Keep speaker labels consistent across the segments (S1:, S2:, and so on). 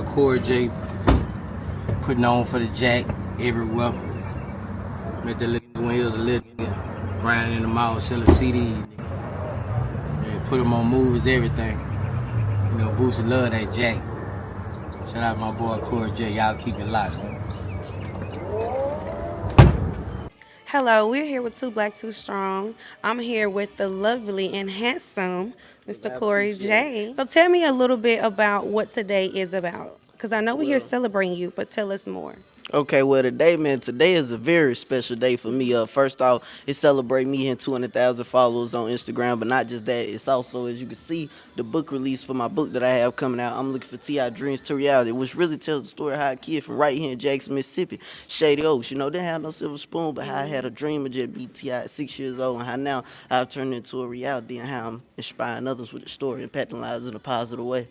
S1: boy Corey J, putting on for the Jack everywhere. Met that little when he was a little nigga, grinding in the mall, selling CDs. Yeah, put him on movies, everything. You know, Boosie love that Jack. Shout out to my boy Corey J. Y'all keep it locked, man.
S2: Hello, we're here with Too Black, Too Strong. I'm here with the lovely and handsome Mr. Corey J. So tell me a little bit about what today is about. Because I know we're here celebrating you, but tell us more.
S3: Okay, well, today is a very special day for me. First off, it celebrates me hitting 200,000 followers on Instagram, but not just that. It's also, as you can see, the book release for my book that I have coming out. I'm looking for T.I. Dreams to Reality, which really tells the story of how a kid from right here in Jackson, Mississippi, Shady Oaks, didn't have no silver spoon, but how I had a dream of just be T.I. at 6 years old, and how now I've turned it into a reality, and how I'm inspiring others with the story, impacting lives in a positive way.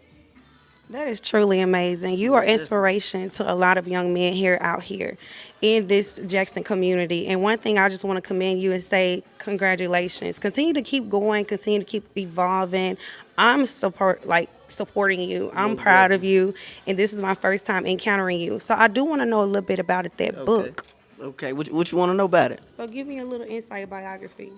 S2: That is truly amazing. You are inspiration to a lot of young men out here in this Jackson community. And one thing I just want to commend you and say congratulations. Continue to keep going, continue to keep evolving. I'm supporting you. I'm proud of you. And this is my first time encountering you. So I do want to know a little bit about book.
S3: Okay, what you want to know about it?
S2: So give me a little insight biography.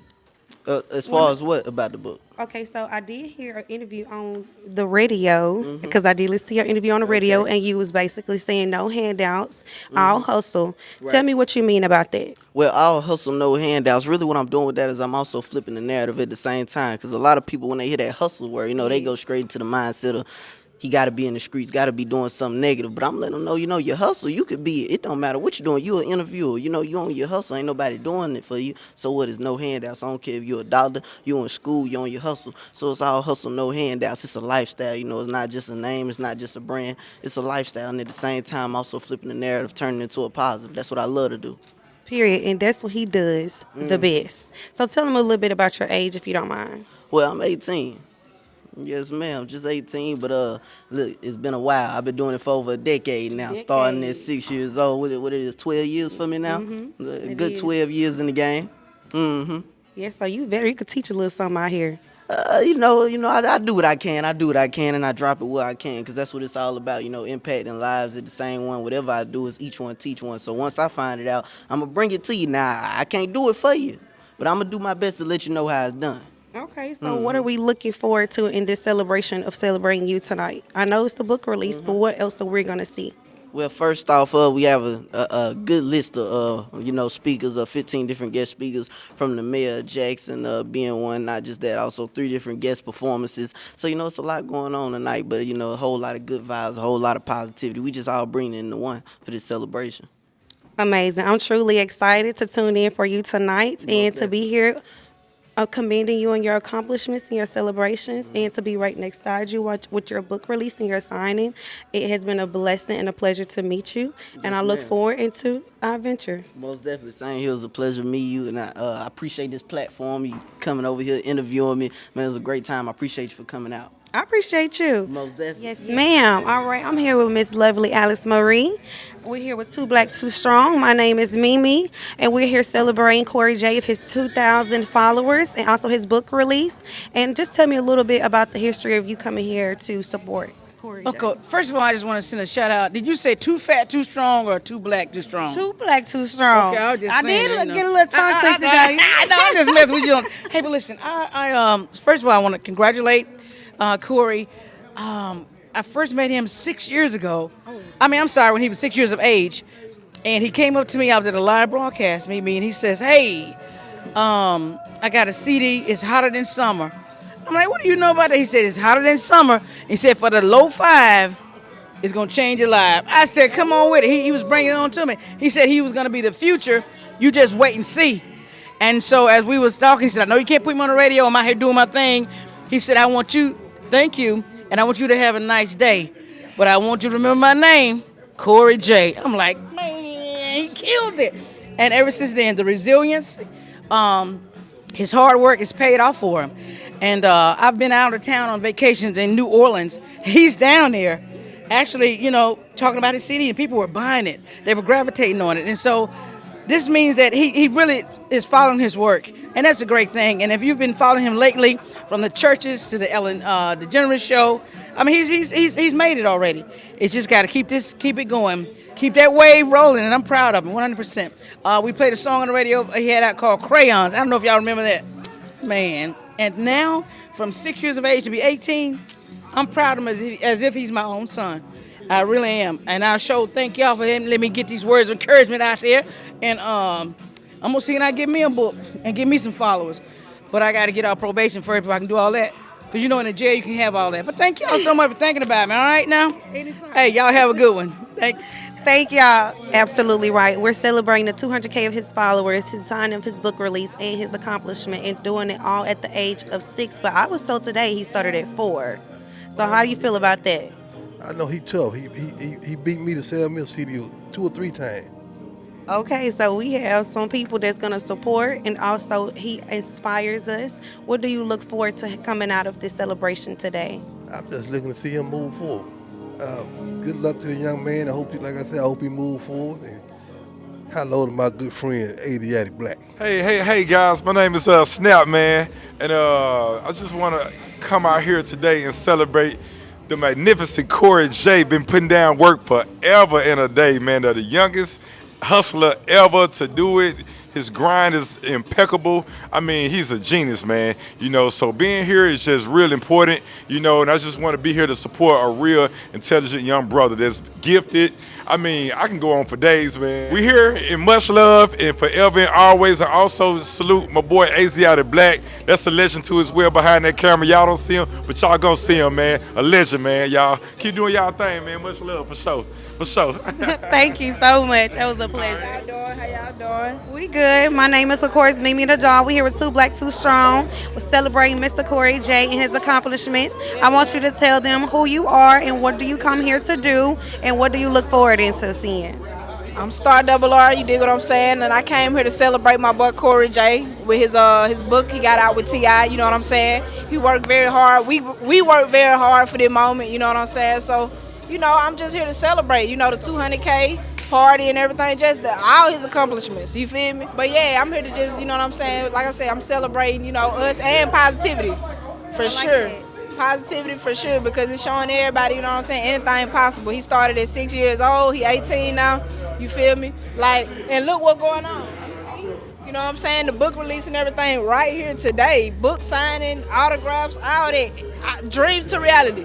S3: As far as what about the book?
S2: Okay, so I did hear an interview on the radio, because I did listen to your interview on the radio, and you was basically saying no handouts, all hustle. Right. Tell me what you mean about that.
S3: Well, all hustle, no handouts. Really what I'm doing with that is I'm also flipping the narrative at the same time, because a lot of people, when they hear that hustle word, they go straight into the mindset of, he got to be in the streets, got to be doing something negative. But I'm letting them know, your hustle, you could be, it don't matter what you're doing. You're an interviewer. You on your hustle. Ain't nobody doing it for you. So what is no handouts? I don't care if you're a doctor, you're in school, you're on your hustle. So it's all hustle, no handouts. It's a lifestyle. It's not just a name. It's not just a brand. It's a lifestyle. And at the same time, also flipping the narrative, turning it into a positive. That's what I love to do.
S2: Period. And that's what he does the best. So tell him a little bit about your age, if you don't mind.
S3: Well, I'm 18. Yes, ma'am. Just 18, but look, it's been a while. I've been doing it for over a decade now. Starting at 6 years old. What it is, 12 years for me now? A good 12 years in the game.
S2: Yeah, so you could teach a little something out here.
S3: I do what I can. I do what I can, and I drop it where I can, because that's what it's all about, impacting lives at the same one. Whatever I do is each one teach one. So once I find it out, I'm going to bring it to you. Now, I can't do it for you, but I'm going to do my best to let you know how it's done.
S2: Okay, so what are we looking forward to in this celebration of celebrating you tonight? I know it's the book release, but what else are we going to see?
S3: Well, first off, we have a good list of, speakers, 15 different guest speakers, from the mayor of Jackson being one. Not just that, also 3 different guest performances. So, it's a lot going on tonight, but, a whole lot of good vibes, a whole lot of positivity. We just all bring it into one for this celebration.
S2: Amazing. I'm truly excited to tune in for you tonight and to be here. Commending you on your accomplishments and your celebrations, and to be right next side you with your book release and your signing. It has been a blessing and a pleasure to meet you, and I look forward into our venture.
S3: Most definitely. Same here. It was a pleasure to meet you, and I appreciate this platform, you coming over here, interviewing me. Man, it was a great time. I appreciate you for coming out.
S2: I appreciate you.
S3: Most definitely.
S2: Yes, ma'am. All right, I'm here with Miss Lovely Alice Marie. We're here with Too Black, Too Strong. My name is Mei Mei, and we're here celebrating Corey J of his 2,000 followers and also his book release. And just tell me a little bit about the history of you coming here to support Corey J.
S4: Okay, first of all, I just want to send a shout out. Did you say too fat, too strong, or too black, too strong?
S2: Too black, too strong.
S4: Okay,
S2: I did get a little tongue twisted today.
S4: No, I'm just messing with you. Hey, but listen, I first of all, I want to congratulate Corey. I first met him 6 years ago. When he was 6 years of age. And he came up to me, I was at a live broadcast, Mei Mei, and he says, hey, I got a CD, it's hotter than summer. I'm like, what do you know about that? He said, it's hotter than summer. He said, for the low 5, it's going to change your life. I said, come on with it. He was bringing it on to me. He said he was going to be the future. You just wait and see. And so as we was talking, he said, I know you can't put me on the radio. I'm out here doing my thing. He said, thank you, and I want you to have a nice day. But I want you to remember my name, Corey J. I'm like, man, he killed it. And ever since then, the resilience, his hard work is paid off for him. And I've been out of town on vacations in New Orleans. He's down there, actually, talking about his CD, and people were buying it. They were gravitating on it. And so this means that he really is following his work. And that's a great thing. And if you've been following him lately, from the churches to the Ellen DeGeneres show, I mean, he's made it already. It's just got to keep it going, keep that wave rolling, and I'm proud of him 100%. We played a song on the radio he had out called Crayons. I don't know if y'all remember that, man. And now, from 6 years of age to be 18, I'm proud of him as if he's my own son. I really am, and I thank y'all for letting me get these words of encouragement out there. And I'm gonna see and I get me a book and get me some followers. But I got to get out probation first before I can do all that. Because in the jail you can have all that. But thank y'all so much for thinking about me, all right now? Anytime. Hey, y'all have a good one. Thanks.
S2: Thank y'all. Absolutely right. We're celebrating the 200K of his followers, his signing of his book release, and his accomplishment, and doing it all at the age of 6. But I was told today he started at 4. So how do you feel about that?
S5: I know he tough. He beat me to sell me a CD 2 or 3 times.
S2: Okay, so we have some people that's going to support, and also he inspires us. What do you look forward to coming out of this celebration today?
S5: I'm just looking to see him move forward. Good luck to the young man. I hope, like I said, I hope he move forward. And hello to my good friend, Aziatikk Blakk.
S6: Hey, guys. My name is Snap, man. And I just want to come out here today and celebrate the magnificent Corey J. Been putting down work forever and a day, man. They're the youngest hustler ever to do it. His grind is impeccable. I mean, he's a genius, man. So being here is just real important, and I just want to be here to support a real intelligent young brother that's gifted. I mean, I can go on for days, man. We here in much love and forever and always. I also salute my boy Aziatikk Blakk. That's a legend too as well behind that camera. Y'all don't see him, but y'all gonna see him, man. A legend, man. Y'all keep doing y'all thing, man. Much love for sure. For sure.
S2: Thank you so much. It was a pleasure.
S7: How y'all doing? How y'all doing?
S2: We good. My name is, of course, Mei Mei the Doll. We're here with 2 Black, 2 Strong. We're celebrating Mr. Corey J and his accomplishments. I want you to tell them who you are and what do you come here to do and what do you look forward into seeing.
S7: I'm Star Double R, you dig what I'm saying? And I came here to celebrate my boy Corey J with his book he got out with T.I, you know what I'm saying? He worked very hard. We worked very hard for this moment, you know what I'm saying? So, I'm just here to celebrate, the 200K party and everything, just all his accomplishments, you feel me? But yeah, I'm here to just, you know what I'm saying? Like I said, I'm celebrating, us and positivity, for sure. Positivity for sure, because it's showing everybody, you know what I'm saying, anything possible. He started at 6 years old, he 18 now, you feel me? And look what's going on. You know what I'm saying? The book release and everything right here today. Book signing, autographs, all that. Dreams to reality.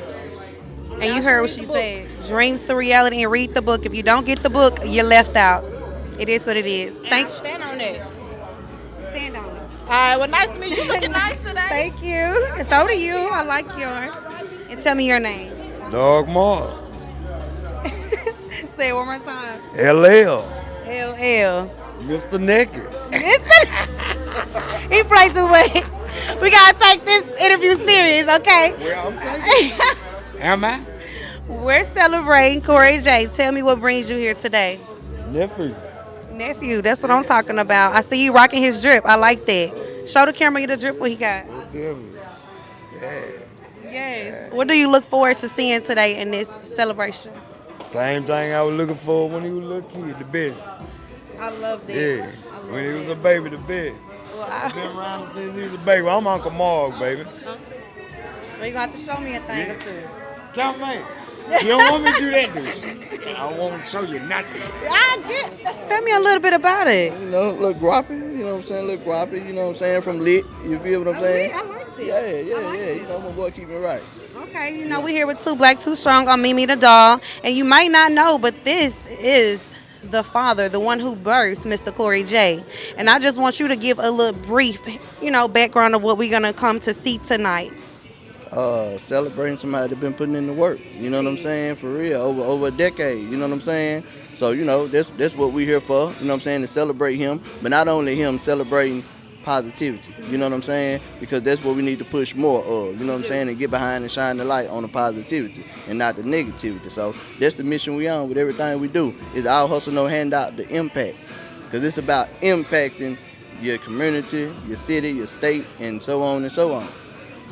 S2: And you heard what she said. Dreams to reality, and read the book. If you don't get the book, you're left out. It is what it is. Thank you.
S7: Stand on that.
S2: Stand on it.
S7: All right, well, nice to meet you. You looking nice today.
S2: Thank you. And so do you. I like yours. And tell me your name.
S5: Dog Mark.
S2: Say it one more time.
S5: LL.
S2: LL.
S5: Mr. Naked.
S2: He plays too much. We gotta take this interview serious, okay?
S5: Well, I'm taking it. Am I?
S2: We're celebrating Corey J. Tell me what brings you here today. Nephew, that's what I'm talking about. I see you rocking his drip. I like that. Show the camera the drip what he got.
S5: Yeah.
S2: Yes. What do you look forward to seeing today in this celebration?
S5: Same thing I was looking for when he was a little kid, the best.
S2: I love that.
S5: Yeah. When he was a baby, the best.
S2: Well,
S5: I've been around him since he was a baby. I'm Uncle Mark, baby.
S2: Well, you're going to have to show me a thing or two.
S5: Count me. You don't want me to do that, do you? I won't show you nothing.
S2: Tell me a little bit about it.
S3: Look guappy, you know what I'm saying? Look guappy, you know what I'm saying? From lit, you feel what I'm saying?
S2: I like this.
S3: Yeah. My boy keep me right.
S2: Okay, we're here with 2 Black, 2 Strong on Mei Mei the Doll. And you might not know, but this is the father, the one who birthed Mr. Corey J. And I just want you to give a little brief, background of what we're going to come to see tonight.
S3: Celebrating somebody that been putting in the work, you know what I'm saying, for real, over a decade, you know what I'm saying? So, that's what we're here for, you know what I'm saying, to celebrate him, but not only him, celebrating positivity, you know what I'm saying, because that's what we need to push more of, you know what I'm saying, and get behind and shine the light on the positivity and not the negativity. So that's the mission we on with everything we do, is our hustle, no handout, the impact, because it's about impacting your community, your city, your state, and so on and so on.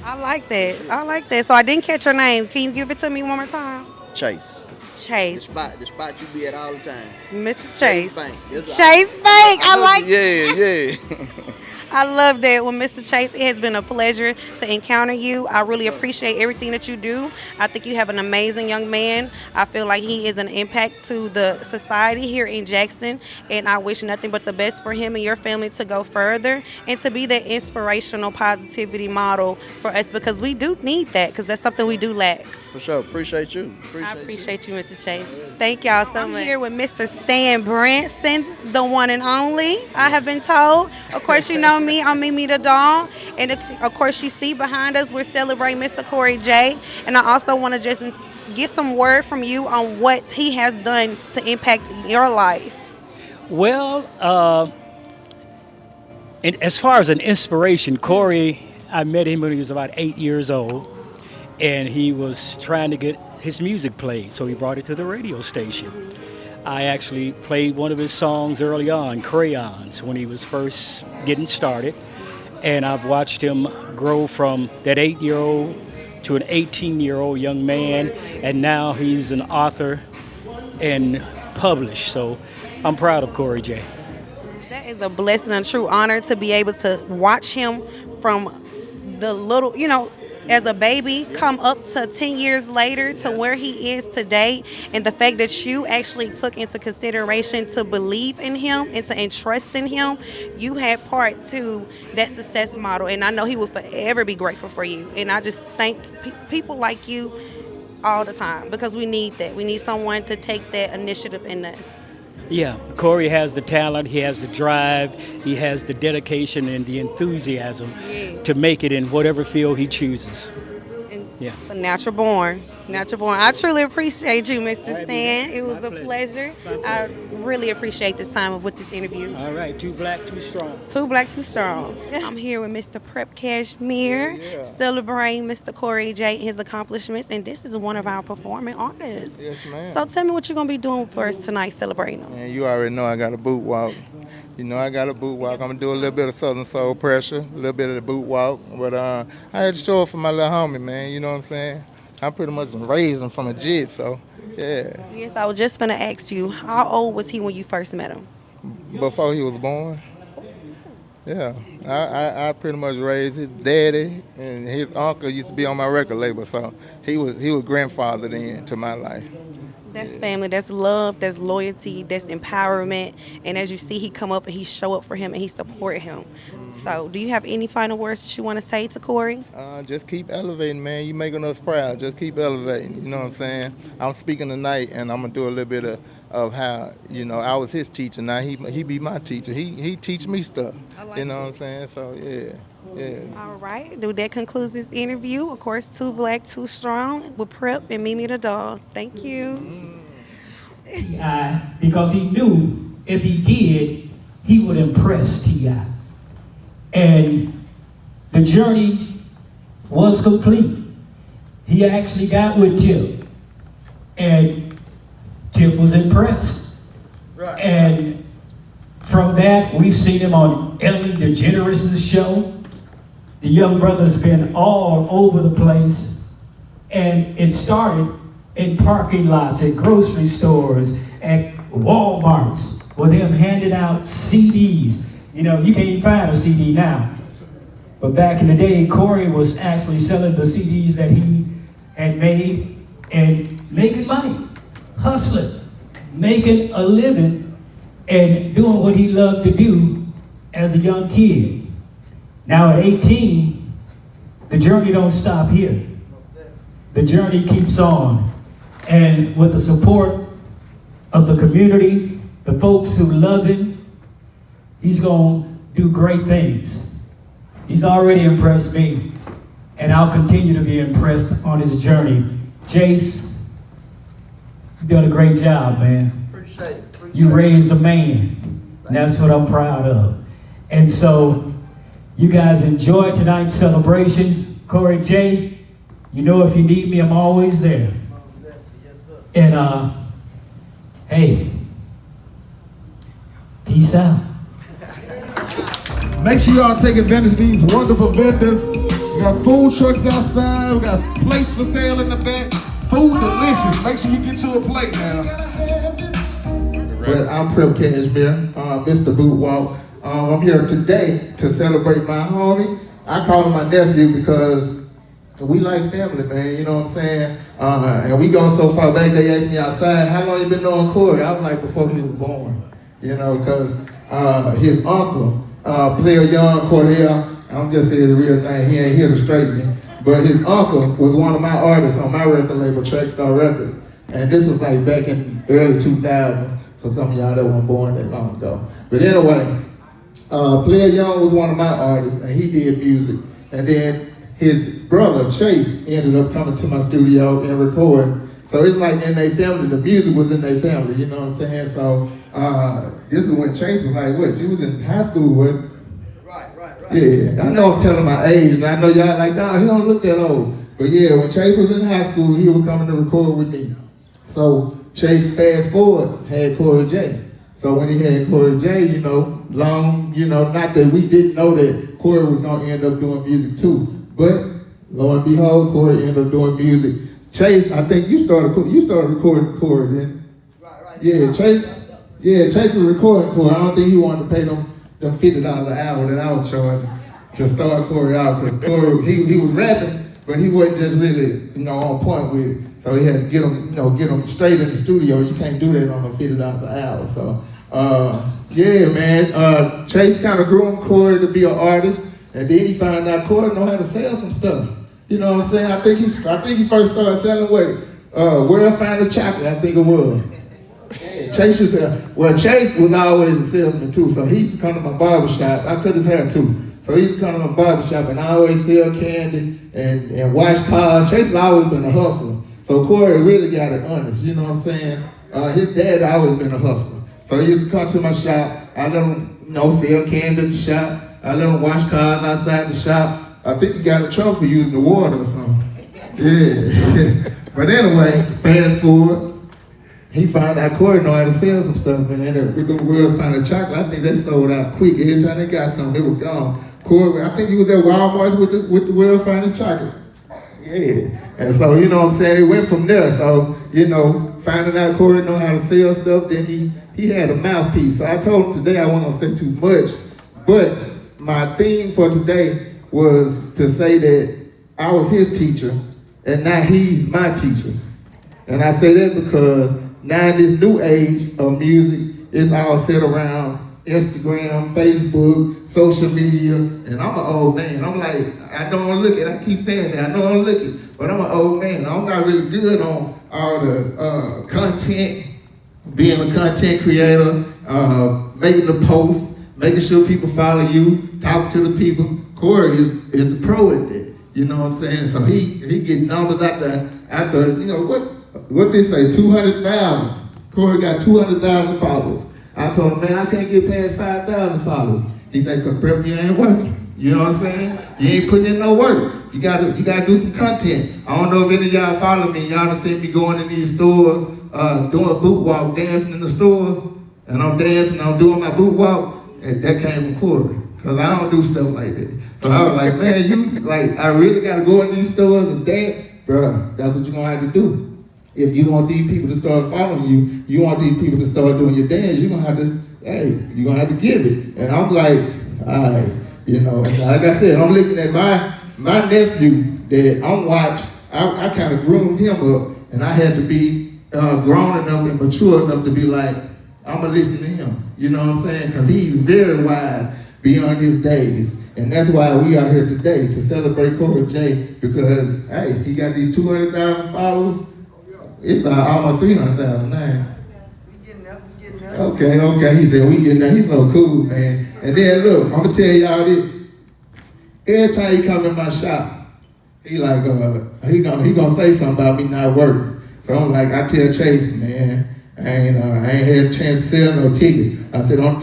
S2: I like that. So I didn't catch your name. Can you give it to me one more time?
S3: Chase. The spot you be at all the time.
S2: Mr. Chase.
S3: Bank.
S2: Chase Bank. I like
S3: Yeah.
S2: I love that. Well, Mr. Chase, it has been a pleasure to encounter you. I really appreciate everything that you do. I think you have an amazing young man. I feel like he is an impact to the society here in Jackson, and I wish nothing but the best for him and your family to go further and to be that inspirational positivity model for us, because we do need that, because that's something we do lack.
S8: For sure. Appreciate you.
S2: I appreciate you, Mr. Chase. Thank y'all so much. I'm here with Mr. Stan Branson, the one and only, I have been told. Of course, you know me, I'm Mei Mei the doll. And of course, you see behind us, we're celebrating Mr. Corey J. And I also want to just get some word from you on what he has done to impact your life.
S9: Well, and as far as an inspiration, Corey, I met him when he was about 8 years old. And he was trying to get his music played, so he brought it to the radio station. I actually played one of his songs early on, Crayons, when he was first getting started. And I've watched him grow from that 8-year-old to an 18-year-old young man, and now he's an author and published. So I'm proud of Corey J.
S2: That is a blessing and true honor to be able to watch him from the little, as a baby come up to 10 years later to where he is today, and the fact that you actually took into consideration to believe in him and to entrust in him, you had part to that success model, and I know he will forever be grateful for you. And I just thank people like you all the time, because we need that. We need someone to take that initiative in us.
S9: Yeah, Corey has the talent, he has the drive, he has the dedication and the enthusiasm to make it in whatever field he chooses.
S2: Yeah. Natural born. I truly appreciate you, Mr. Stan. It was a pleasure. I really appreciate this time with this interview.
S9: All right, Too Black, Too Strong.
S2: Too Black, Too Strong. I'm here with Mr. Prep Cashmere, celebrating Mr. Corey J and his accomplishments, and this is one of our performing artists.
S10: Yes, ma'am.
S2: So tell me what you're going to be doing for us tonight, celebrating him.
S10: Man, you already know I got a boot walk. I got a boot walk. I'm going to do a little bit of Southern Soul Pressure, a little bit of the boot walk. But I had to show it for my little homie, man. You know what I'm saying? I pretty much raised him from a jit, so, yeah.
S2: Yes, I was just going to ask you, how old was he when you first met him?
S10: Before he was born. Yeah, I pretty much raised his daddy, and his uncle used to be on my record label, so he was grandfather then to my life.
S2: That's family, that's love, that's loyalty, that's empowerment. And as you see, he come up and he show up for him and he support him. So do you have any final words that you want to say to Corey?
S10: Just keep elevating, man. You making us proud. Just keep elevating. You know what I'm saying? I'm speaking tonight, and I'm going to do a little bit of how, I was his teacher. Now he be my teacher. He teach me stuff. You know what I'm saying? So, yeah.
S2: All right. That concludes this interview. Of course, Too Black, Too Strong with Prep and Mei Mei the doll. Thank you.
S11: Because he knew if he did, he would impress T.I. And the journey was complete. He actually got with Tip, and Tip was impressed. Right. And from that, we've seen him on Ellen DeGeneres' show. The young brother's been all over the place, and it started in parking lots, at grocery stores, at Walmarts, with him handing out CDs. You can't even find a CD now. But back in the day, Corey was actually selling the CDs that he had made and making money, hustling, making a living, and doing what he loved to do as a young kid. Now at 18, the journey don't stop here. The journey keeps on. And with the support of the community, the folks who love him, he's going to do great things. He's already impressed me, and I'll continue to be impressed on his journey. Jace, you've done a great job, man.
S8: Appreciate it.
S11: You raised a man, and that's what I'm proud of. And so, you guys enjoy tonight's celebration. Corey J, if you need me, I'm always there. And hey, peace out.
S12: Make sure y'all take advantage of these wonderful vendors. We got food trucks outside. We got plates for sale in the back. Food delicious. Make sure you get you a plate now. But I'm Prep Cashmere, Mr. Boot Walk. I'm here today to celebrate my homie. I call him my nephew because we like family, man, you know what I'm saying? And we go so far back, they asked me outside, how long you been knowing Corey? I was like, before he was born, you know, because his uncle, Player Young Cordell, I'm just saying his real name, he ain't here to straighten me, but his uncle was one of my artists on my record label, Trackstar Records, and this was like back in early 2000s, for some of y'all that weren't born that long ago. But anyway, Player Young was one of my artists, and he did music, and then his brother, Chase, ended up coming to my studio and recording. So it's like in their family, the music was in their family, you know what I'm saying? So this is when Chase was like, what, you was in high school, what? Right. Yeah, I know I'm telling my age, and I know y'all like, nah, he don't look that old. But yeah, when Chase was in high school, he was coming to record with me. So Chase, fast forward, had Corey J. So when he had Corey J, you know, not that we didn't know that Corey was gonna end up doing music too. But lo and behold, Corey ended up doing music. Chase, I think you started recording Corey then. Right. Yeah, Chase was recording Corey. I don't think he wanted to pay them $50 an hour that I was charging to start Corey out, because Corey, he was rapping, but he wasn't just really, on point with it. So he had to get him straight in the studio. You can't do that on a $50 an hour. So yeah, man. Chase kind of groomed Corey to be an artist. And then he found out Corey know how to sell some stuff. You know what I'm saying? I think he first started selling World Final Chocolate, I think it was. Chase was always a salesman too, so he used to come to my barbershop. I cut his hair too. So he used to come to my barbershop and I always sell candy and wash cars. Chase has always been a hustler. So Corey really got it honest, you know what I'm saying? His dad always been a hustler. So he used to come to my shop. I let him, sell candy at the shop. I let him wash cars outside the shop. I think he got in trouble for using the water or something. Yeah. But anyway, fast forward, he found out Corey know how to sell some stuff, man. With the World's Finest Chocolate, I think they sold out quick. Every time they got something, they were gone. Corey, I think he was at Walmart with the World's Finest Chocolate. Yeah. And so, you know what I'm saying, it went from there. So, finding out Corey know how to sell stuff, then he had a mouthpiece. So I told him today I wasn't gonna say too much, but my theme for today was to say that I was his teacher and now he's my teacher. And I say that because now in this new age of music, it's all set around Instagram, Facebook, social media, and I'm an old man. I'm like, I don't look it. I keep saying that. I know I'm looking, but I'm an old man. I'm not really good on all the content, being a content creator, making the post, making sure people follow you, talk to the people. Corey is the pro at that. You know what I'm saying? So he getting numbers out there, what they say, 200,000. Corey got 200,000 followers. I told him, man, I can't get past 5,000 followers. He said, because prep, you ain't working. You know what I'm saying? You ain't putting in no work. You gotta do some content. I don't know if any of y'all follow me. Y'all done seen me going in these stores, doing a boot walk, dancing in the stores, and I'm dancing, I'm doing my boot walk, and that came from Corey. Cause I don't do stuff like that. So I was like, man, I really gotta go in these stores and dance. Bruh, that's what you're gonna have to do. If you want these people to start following you, you want these people to start doing your dance, you're gonna have to give it. And I'm like, all right, like I said, I'm looking at my nephew that I'm watching. I kind of groomed him up, and I had to be grown enough and mature enough to be like, I'm gonna listen to him. You know what I'm saying? Because he's very wise beyond his days. And that's why we are here today, to celebrate Corey J, because, hey, he got these 200,000 followers. It's about almost 300,000 now. We getting up. Okay. He said, we getting up. He's so cool, man. And then, look, I'm going to tell y'all this. Every time he come in my shop, he like, he gonna say something about me not working. So I'm like, I tell Chase, man, I ain't had a chance to sell no tickets. I said, don't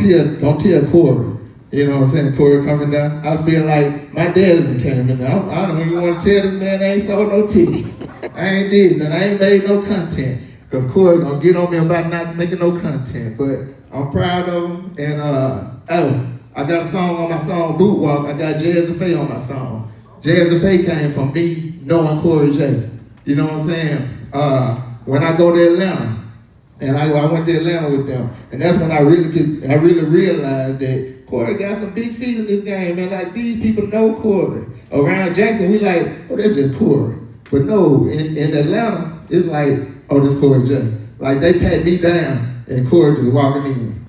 S12: tell Corey. You know what I'm saying? Corey coming down. I feel like my dad came in there. I don't even want to tell this man I ain't sold no tickets. I ain't did nothing. I ain't made no content. Because Corey gonna get on me about not making no content. But I'm proud of him. And I got a song on my song, Boot Walk. I got Jazzy Faye on my song. Jazzy Faye came from me knowing Corey J. You know what I'm saying? When I go to Atlanta, And I went to Atlanta with them. And that's when I really realized that Corey got some big feet in this game, man. Like, these people know Corey. Around Jackson, we like, oh, that's just Corey. But no, in Atlanta, it's like, oh, this Corey J. Like, they pat me down, and Corey just walking in.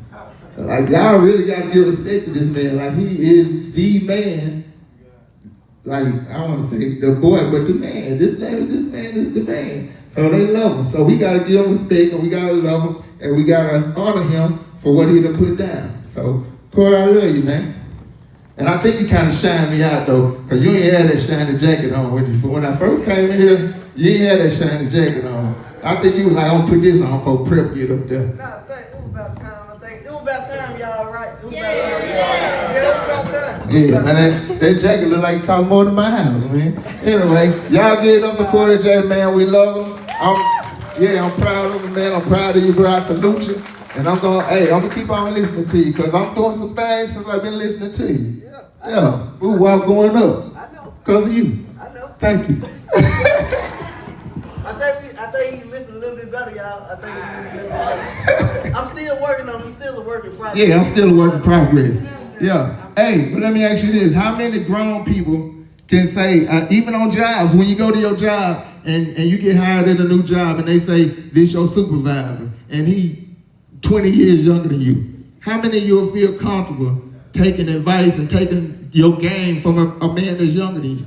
S12: Like, y'all really got to give respect to this man. Like, he is the man. Like, I don't want to say the boy, but the man. This man is the man. So they love him. So we got to give him respect, and we got to love him, and we got to honor him for what he done put down. So, Corey, I love you, man. And I think you kind of shined me out, though, because you ain't had that shiny jacket on with you. But when I first came in here, you ain't had that shiny jacket on. I think you was like, I'm going to put this on for prep you up there.
S3: Nah, I think it was about time. It was about time, y'all, right? It was about time.
S12: Yeah, man, that jacket look like it cost more than my house, man. Anyway, y'all give it up for Corey J, man. We love him. I'm proud of him, man. I'm proud of you, bro. I salute you. And I'm gonna keep on listening to you, because I'm doing some things since I've been listening to you. Yeah. Ooh, while going up.
S3: I know.
S12: Because of you.
S3: I know.
S12: Thank you.
S3: I think he listen a little bit better, y'all. I think he listen a little bit better. I'm still working on him. He's still a work in progress.
S12: Yeah, I'm still a work in progress. Yeah. Hey, but let me ask you this. How many grown people can say, even on jobs, when you go to your job and you get hired at a new job and they say, this your supervisor, and he 20 years younger than you, how many of you will feel comfortable taking advice and taking your game from a man that's younger than you?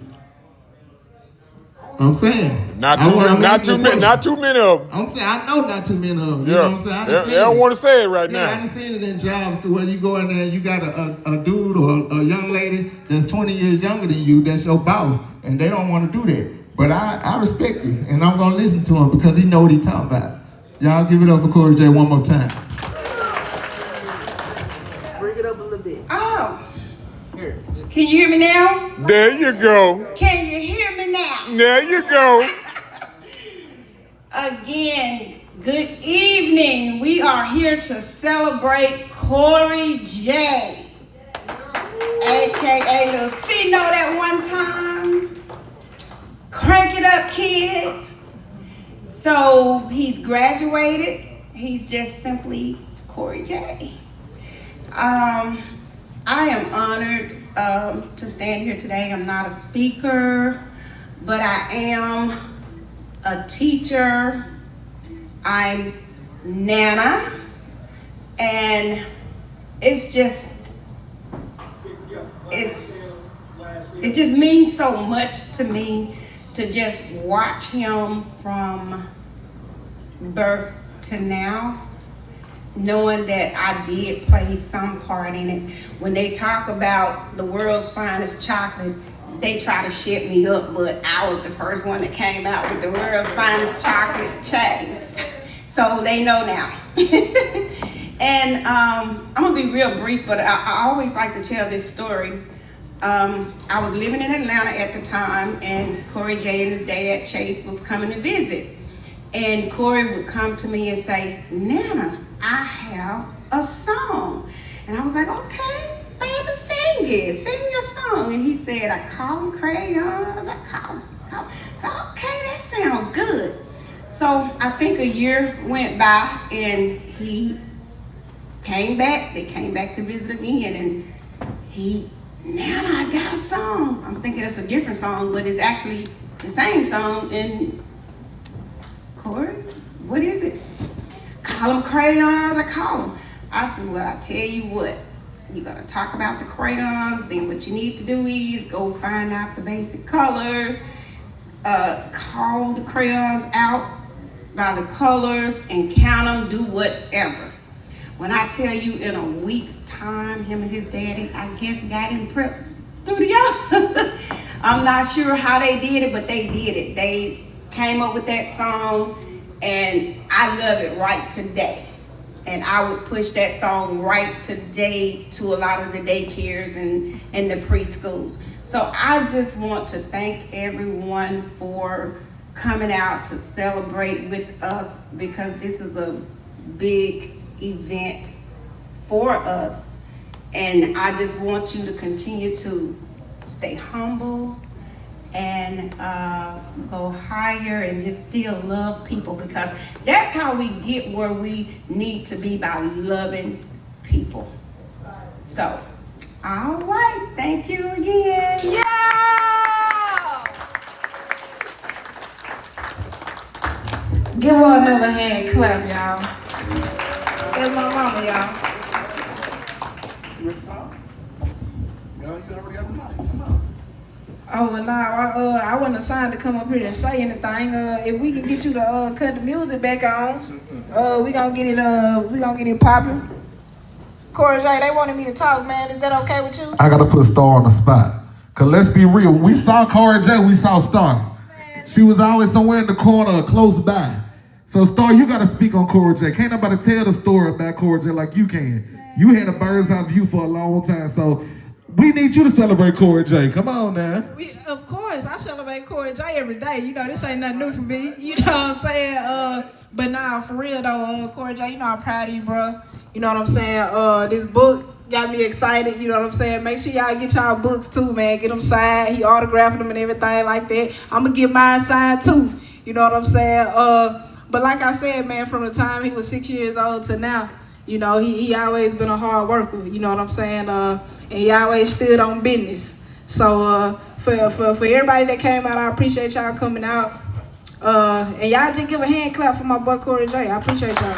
S12: I'm saying.
S6: Not too many of them.
S12: I'm saying, I know not too many of them. You
S6: Yeah.
S12: know what I'm saying?
S6: They don't want to say it right
S12: Yeah,
S6: now.
S12: I done seen it in jobs to where you go in there and you got a dude or a young lady that's 20 years younger than you that's your boss, and they don't want to do that. But I respect you, and I'm going to listen to him because he know what he's talking about. Y'all give it up for Corey J one more time.
S3: Bring it up a little bit.
S8: Oh,
S3: Here.
S8: can you hear me now?
S6: There you go.
S8: Can you hear me now?
S6: There you go.
S8: Again, good evening. We are here to celebrate Corey J, a.k.a. Lil C. Know that one time. Crank it up, kid. So he's graduated. He's just simply Corey J. I am honored to stand here today. I'm not a speaker, but I am a teacher. I'm Nana, and it just means so much to me to just watch him from birth to now, knowing that I did play some part in it. When they talk about the world's finest chocolate, they try to shut me up, but I was the first one that came out with the world's finest chocolate chase. So they know now. And I'm gonna be real brief, but I always like to tell this story. I was living in Atlanta at the time, and Corey J and his dad, Chase, was coming to visit. And Corey would come to me and say, Nana, I have a song. And I was like, okay, baby, sing it. Sing your song. And he said, I call them Crayons. I call them. So, okay, that sounds good. So I think a year went by, and he came back. They came back to visit again, and Nana, I got a song. I'm thinking it's a different song, but it's actually the same song. And Corey, what is it? Call them Crayons. I call them. I said, well, I tell you what. You're going to talk about the crayons. Then what you need to do is go find out the basic colors. Call the crayons out by the colors and count them. Do whatever. When I tell you in a week's time, him and his daddy, I guess, got in prep studio. I'm not sure how they did it, but they did it. They came up with that song, and I love it right today. And I would push that song right today to a lot of the daycares and the preschools. So I just want to thank everyone for coming out to celebrate with us, because this is a big event for us. And I just want you to continue to stay humble and go higher and just still love people, because that's how we get where we need to be, by loving people. So, all right, thank you again.
S7: Yeah! Give her another hand clap, y'all. There's my mama, y'all.
S5: You ready to talk? You already got the mic. Come on.
S7: Oh, well, nah, I wasn't assigned to come up here and say anything. If we can get you to cut the music back on, we gonna get it popping. Corey J, they wanted me to talk, man. Is that okay with you?
S12: I gotta put a Star on the spot. Cause let's be real, we saw Corey J, we saw Star. She was always somewhere in the corner or close by. So Star, you gotta speak on Corey J. Can't nobody tell the story about Corey J like you can. You had a bird's eye view for a long time, so we need you to celebrate Corey J. Come on now.
S7: Of course, I celebrate Corey J every day. You know, this ain't nothing new for me. You know what I'm saying? But nah, for real though, Corey J, you know I'm proud of you, bro. You know what I'm saying? This book got me excited. You know what I'm saying? Make sure y'all get y'all books too, man. Get them signed. He autographed them and everything like that. I'm gonna get mine signed too. You know what I'm saying? But like I said, man, from the time he was 6 years old to now, you know, he always been a hard worker. You know what I'm saying? And he always stood on business. So for everybody that came out, I appreciate y'all coming out. And y'all just give a hand clap for my boy Corey J. I appreciate y'all.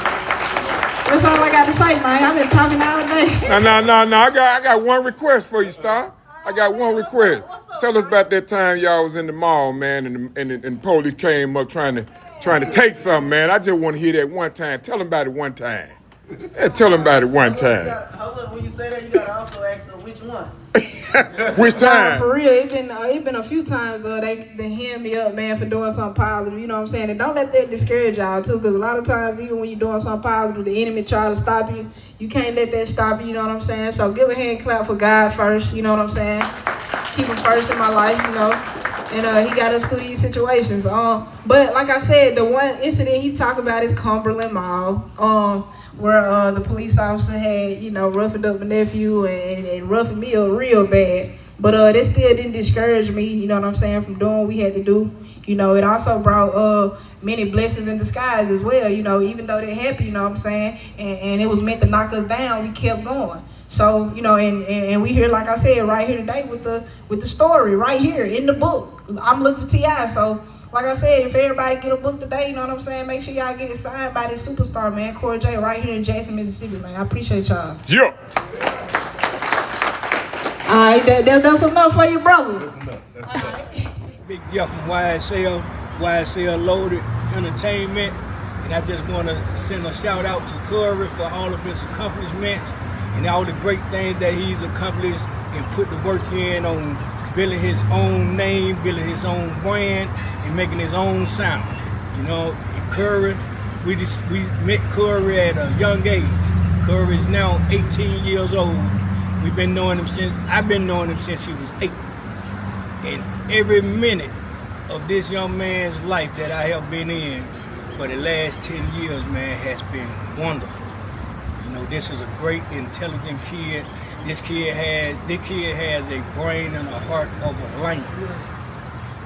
S7: That's all I got to say, man. I've been talking all day.
S6: No. I got one request for you, Star. I got one request. Tell us about that time y'all was in the mall, man, and the police came up trying to take something, man. I just want to hear that one time. Tell them about it one time. Yeah, tell them about it one time.
S3: Hold up, when you say that, you gotta also ask them which one.
S6: Which time?
S7: For real, it been a few times they hand me up, man, for doing something positive. You know what I'm saying? And don't let that discourage y'all too, because a lot of times, even when you're doing something positive, the enemy try to stop you. You can't let that stop you. You know what I'm saying? So give a hand clap for God first. You know what I'm saying? Keep him first in my life. You know. And he got us through these situations. But like I said, the one incident he's talking about is Cumberland Mall. Where the police officer had, you know, roughened up my nephew and roughened me up real bad. But that still didn't discourage me, you know what I'm saying, from doing what we had to do. You know, it also brought many blessings in disguise as well, you know, even though they happened, you know what I'm saying, and it was meant to knock us down, we kept going. So, you know, and we here, like I said, right here today with the story, right here in the book. I'm looking for T.I., so like I said, if everybody get a book today, you know what I'm saying, make sure y'all get it signed by this superstar, man, Corey J, right here in Jackson, Mississippi, man. I appreciate y'all.
S6: Yeah.
S7: All right, that's enough for you, brother.
S5: That's enough.
S9: Big Jeff from YSL Loaded Entertainment, and I just want to send a shout out to Curry for all of his accomplishments and all the great things that he's accomplished and put the work in on building his own name, building his own brand, and making his own sound. You know, Curry, we met Curry at a young age. Curry is now 18 years old. I've been knowing him since he was 8. And every minute of this young man's life that I have been in for the last 10 years, man, has been wonderful. You know, this is a great, intelligent kid. This kid has a brain and a heart of a lion.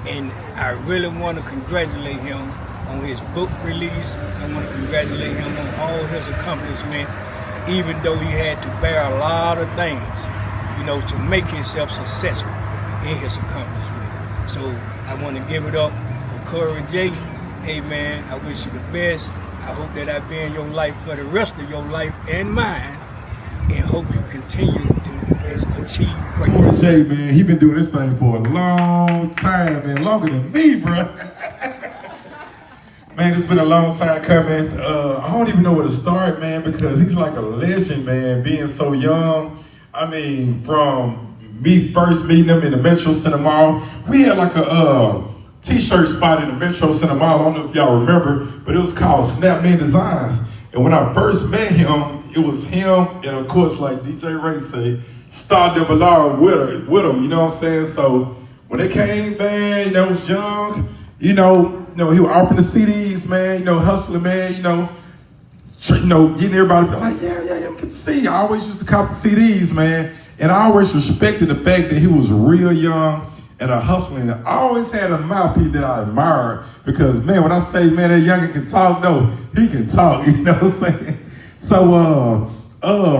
S9: And I really want to congratulate him on his book release. I want to congratulate him on all his accomplishments, even though he had to bear a lot of things, you know, to make himself successful in his accomplishment. So I want to give it up for Corey J. Hey man, I wish you the best. I hope that I've been in your life for the rest of your life and mine, and hope you continue to achieve greatness.
S6: Corey J, man, he been doing this thing for a long time, man, longer than me, bro. Man, it's been a long time coming. I don't even know where to start, man, because he's like a legend, man, being so young. I mean, from me first meeting him in the Metro Center Mall, we had like a t-shirt spot in the Metro Center Mall. I don't know if y'all remember, but it was called Snapman Designs. And when I first met him, it was him, and of course, like DJ Ray say, Star Develar with him, you know what I'm saying? So when they came, man, you know, I was young, you know, he was offering the CDs, man, you know, hustling, man, you know, getting everybody like, yeah, good to see you. I always used to cop the CDs, man, and I always respected the fact that he was real young, and hustling. I always had a mouthpiece that I admired because, man, when I say, man, that youngin can talk, no, he can talk, you know what I'm saying? So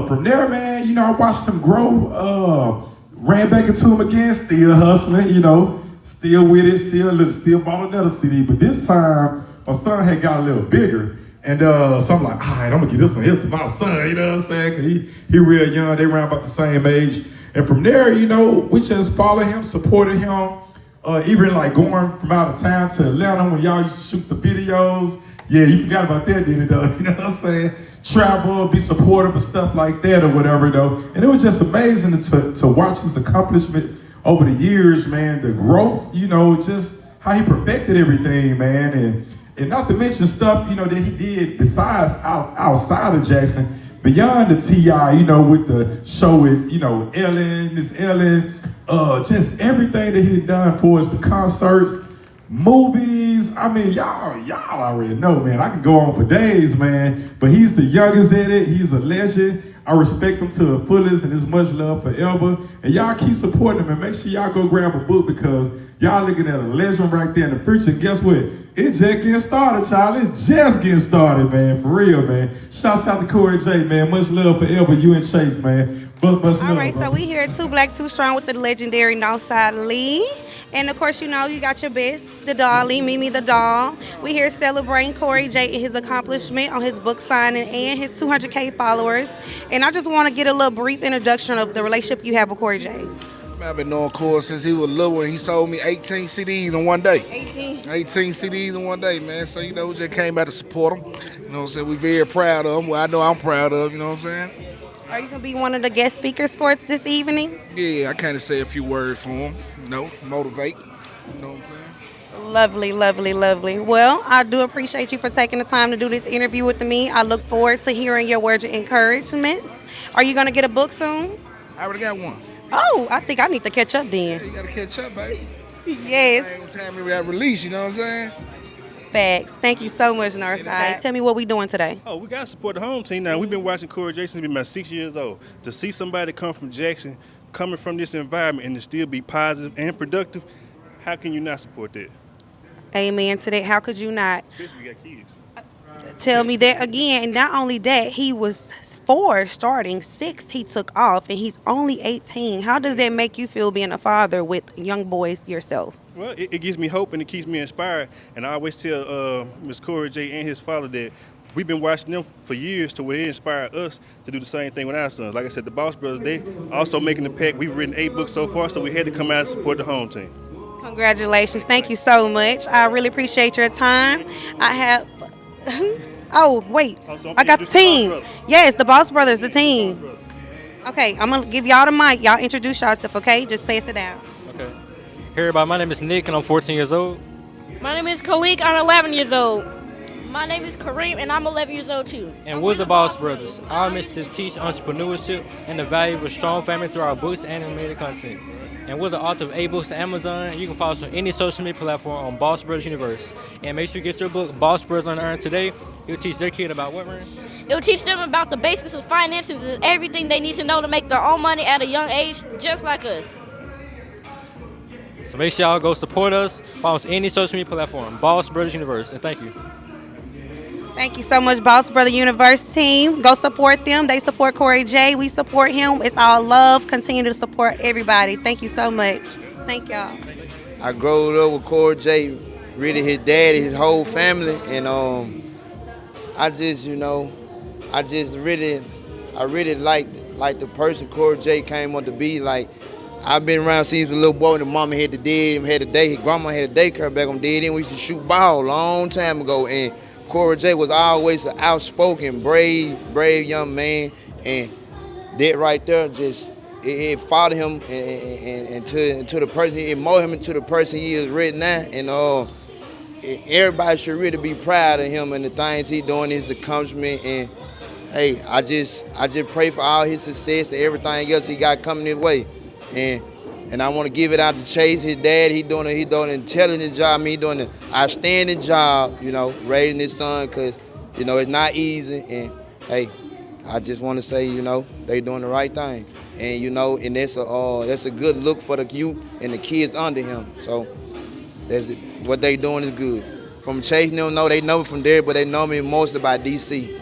S6: from there, man, you know, I watched him grow, ran back into him again, still hustling, you know, still with it, still bought another CD. But this time, my son had got a little bigger. And so I'm like, all right, I'm gonna get this one here to my son, you know what I'm saying? Cause he real young, they around about the same age. And from there, you know, we just followed him, supported him, even like going from out of town to Atlanta when y'all used to shoot the videos. Yeah, you forgot about that, did it though, you know what I'm saying? Travel, be supportive and stuff like that or whatever though. And it was just amazing to watch his accomplishment over the years, man, the growth, you know, just how he perfected everything, man. And not to mention stuff, you know, that he did besides outside of Jackson, beyond the T.I., you know, with the show with, you know, Miss Ellen, just everything that he done for us, the concerts, movies. I mean, y'all already know, man. I can go on for days, man. But he's the youngest in it. He's a legend. I respect him to the fullest and as much love forever. And y'all keep supporting him and make sure y'all go grab a book because y'all looking at a legend right there in the future. Guess what? It just getting started, y'all. It just getting started, man. For real, man. Shouts out to Corey J, man. Much love forever. You and Chase, man. Much love,
S2: All right,
S6: bro.
S2: so we here at 2 Black 2 Strong with the legendary Northside Lee. And of course, you know, you got your best, the Dolly, Mei Mei the doll. We here celebrating Corey J and his accomplishment on his book signing and his 200K followers. And I just want to get a little brief introduction of the relationship you have with Corey J.
S13: I've been knowing Corey since he was little and he sold me 18 CDs in one day. 18 CDs in one day, man. So, you know, we just came back to support him. You know what I'm saying? We're very proud of him. Well, I know I'm proud of him, you know what I'm saying?
S2: Are you going to be one of the guest speakers for us this evening?
S13: Yeah, I kind of say a few words for him, you know, motivate. You know what I'm saying?
S2: Lovely, lovely, lovely. Well, I do appreciate you for taking the time to do this interview with me. I look forward to hearing your words of encouragement. Are you going to get a book soon?
S13: I already got one.
S2: Oh, I think I need to catch up then.
S13: Yeah, you got to catch up, baby.
S2: Yes.
S13: Same time we got release, you know what I'm saying?
S2: Facts. Thank you so much, Northside. Tell me what we doing today.
S14: Oh, we got to support the home team now. We've been watching Corey J since we've been about 6 years old. To see somebody come from Jackson, coming from this environment and to still be positive and productive, how can you not support that?
S2: Amen to that. How could you not?
S14: Especially we got kids.
S2: Tell me that again. And not only that, he was 4 starting, 6 he took off, and he's only 18. How does that make you feel being a father with young boys yourself?
S14: Well, it gives me hope and it keeps me inspired. And I always tell Ms. Corey J and his father that we've been watching them for years to where they inspire us to do the same thing with our sons. Like I said, the Boss Brothers, they also making the pack. We've written 8 books so far, so we had to come out and support the home team.
S2: Congratulations. Thank you so much. I really appreciate your time. I have... Oh, wait. I got the team. Yes, the Boss Brothers, the team. Okay, I'm going to give y'all the mic. Y'all introduce yourself, okay? Just pass it down.
S15: Okay. Hey, everybody. My name is Nick, and I'm 14 years old.
S16: My name is Khalik. I'm 11 years old. My name is Kareem, and I'm 11 years old, too.
S15: And we're the Boss Brothers. Our mission is to teach entrepreneurship and the value of a strong family through our books and animated content. And we're the author of 8 books to Amazon. You can follow us on any social media platform on Boss Brothers Universe. And make sure you get your book, Boss Brothers Unearned Today. It'll teach their kid about what, Ryan?
S16: It will teach them about the basics of finances and everything they need to know to make their own money at a young age, just like us.
S15: So make sure y'all go support us. Follow us on any social media platform, Boss Brothers Universe. And thank you.
S2: Thank you so much, Boss Brother Universe team. Go support them. They support Corey J. We support him. It's all love. Continue to support everybody. Thank you so much. Thank y'all.
S13: I grew up with Corey J, really his daddy, his whole family, and I really like the person Corey J came on to be. Like, I've been around since he was a little boy, and the mama had his grandma had a daycare back on dead end. We used to shoot ball a long time ago, and Corey J was always an outspoken, brave young man, and that right there just it followed him and to the person, it molded him into the person he is right now, and everybody should really be proud of him and the things he doing, his accomplishment, and hey, I just pray for all his success and everything else he got coming his way, and I want to give it out to Chase, his dad. He doing an intelligent job. I mean, he doing an outstanding job, you know, raising his son, because, you know, it's not easy. And, hey, I just want to say, you know, they doing the right thing. And, you know, and that's a good look for the youth and the kids under him. So what they doing is good. From Chase, they don't know, they know me from there, but they know me mostly by DC.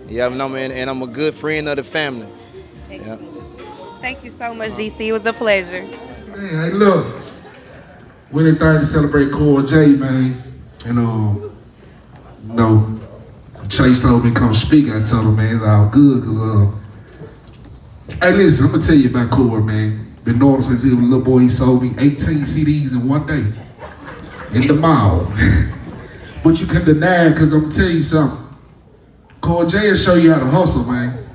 S13: Yeah, know me, and I'm a good friend of the family. Yeah.
S2: Thank you so much, DC. It was a pleasure.
S17: Man, hey, look, we did thing to celebrate Corey J, man. And, you know, Chase told me to come speak. I told him, man, it's all good, cause, hey, listen, I'm gonna tell you about Corey, man. Been knowing him since he was a little boy. He sold me 18 CDs in one day in the mall. But you can deny it, cause I'm gonna tell you something. Corey J will show you how to hustle, man.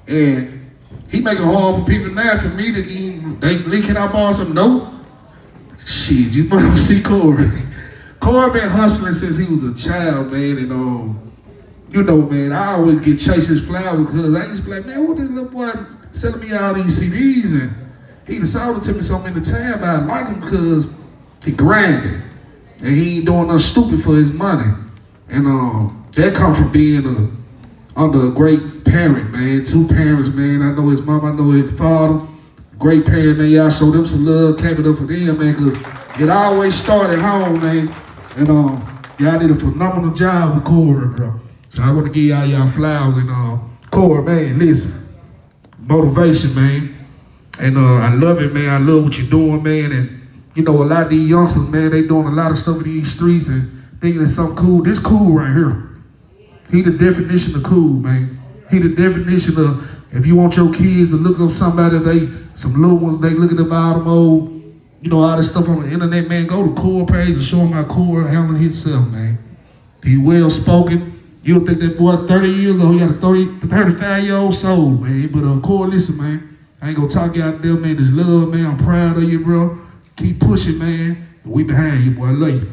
S17: And he make it hard for people now for me to can I borrow some? Nope. Shit, you might don't see Corey. Corey been hustling since he was a child, man, and you know, man, I always get chased his flowers because I used to be like, man, what this little boy selling me all these CDs? And he done sold it to me so many times. I like him because he grinding and he ain't doing nothing stupid for his money. And that come from being under a great parent, man. 2 parents, man. I know his mom, I know his father. Great parent, man. Y'all show them some love, clap it up for them, man, because it always started at home, man. And y'all did a phenomenal job with Corey, bro. So I want to give y'all flowers. And Corey, man, listen, motivation, man. And I love it, man. I love what you're doing, man. And you know, a lot of these youngsters, man, they doing a lot of stuff in these streets and thinking it's something cool. This cool right here. He the definition of cool, man. He the definition of, if you want your kids to look up somebody, some little ones, they looking about them old, you know, all this stuff on the internet, man, go to Corey page and show him how Corey handling himself, man. He well spoken. You'll think that boy 30 years old, he got a 35-year-old soul, man. But Corey, listen, man, I ain't gonna talk you out there, man. There's love, man. I'm proud of you, bro. Keep pushing, man. We behind you, boy. I love you.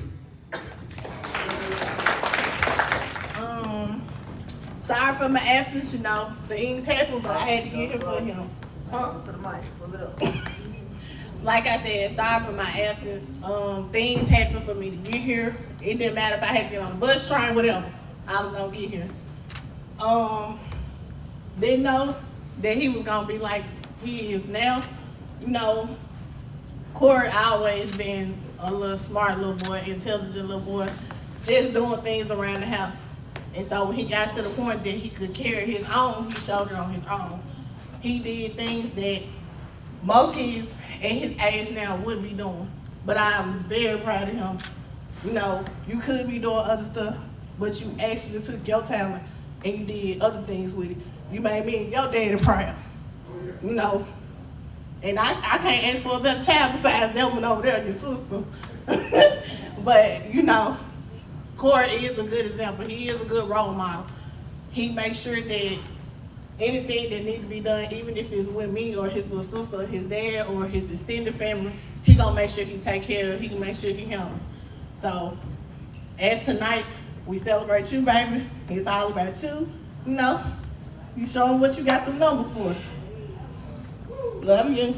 S18: Sorry for my absence, you know, things happen, but I had to get here for him.
S19: To the mic, flip it up.
S18: Like I said, sorry for my absence. Things happened for me to get here. It didn't matter if I had to get on a bus, train, whatever. I was gonna get here. Didn't know that he was gonna be like he is now. You know, Corey always been a little smart little boy, intelligent little boy, just doing things around the house. And so when he got to the point that he could carry his own, he showed it on his own. He did things that most kids at his age now wouldn't be doing. But I'm very proud of him. You know, you could be doing other stuff, but you actually took your talent and you did other things with it. You made me and your daddy proud. You know, and I can't ask for a better child besides that one over there, your sister. But, you know, Corey is a good example. He is a good role model. He makes sure that anything that needs to be done, even if it's with me or his little sister or his dad or his extended family, he gonna make sure he take care of, he can make sure he handle. So, as tonight, we celebrate you, baby. It's all about you. You know, you show him what you got them numbers for. Love you.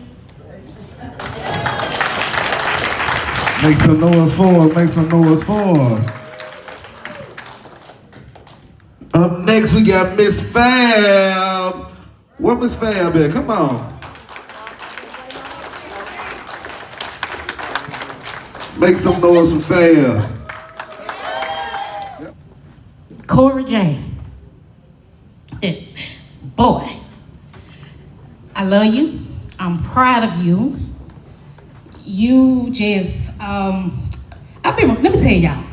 S17: Make some noise for it, make some noise for it. Up next, we got Miss Fab. Where Miss Fab at? Come on. Make some noise for Fab.
S20: Corey J. Boy, I love you. I'm proud of you. You just, let me tell y'all.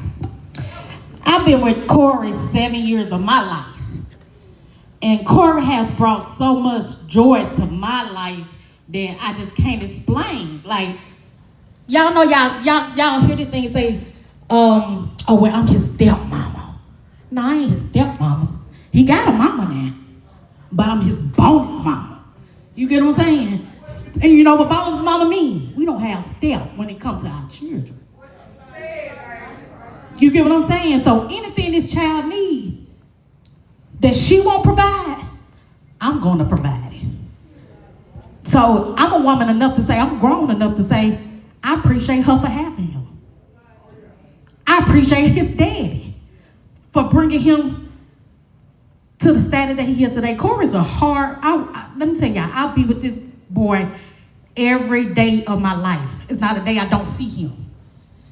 S20: I've been with Corey 7 years of my life. And Corey has brought so much joy to my life that I just can't explain. Like, y'all know, y'all hear this thing say, oh, well, I'm his stepmama. No, I ain't his stepmama. He got a mama now, but I'm his bonus mama. You get what I'm saying? And you know what bonus mama mean? We don't have step when it comes to our children. You get what I'm saying? So anything this child needs that she won't provide, I'm going to provide it. So I'm a woman enough to say, I'm grown enough to say, I appreciate her for having him. I appreciate his daddy for bringing him to the status that he is today. Corey's a hard, let me tell y'all, I'll be with this boy every day of my life. It's not a day I don't see him.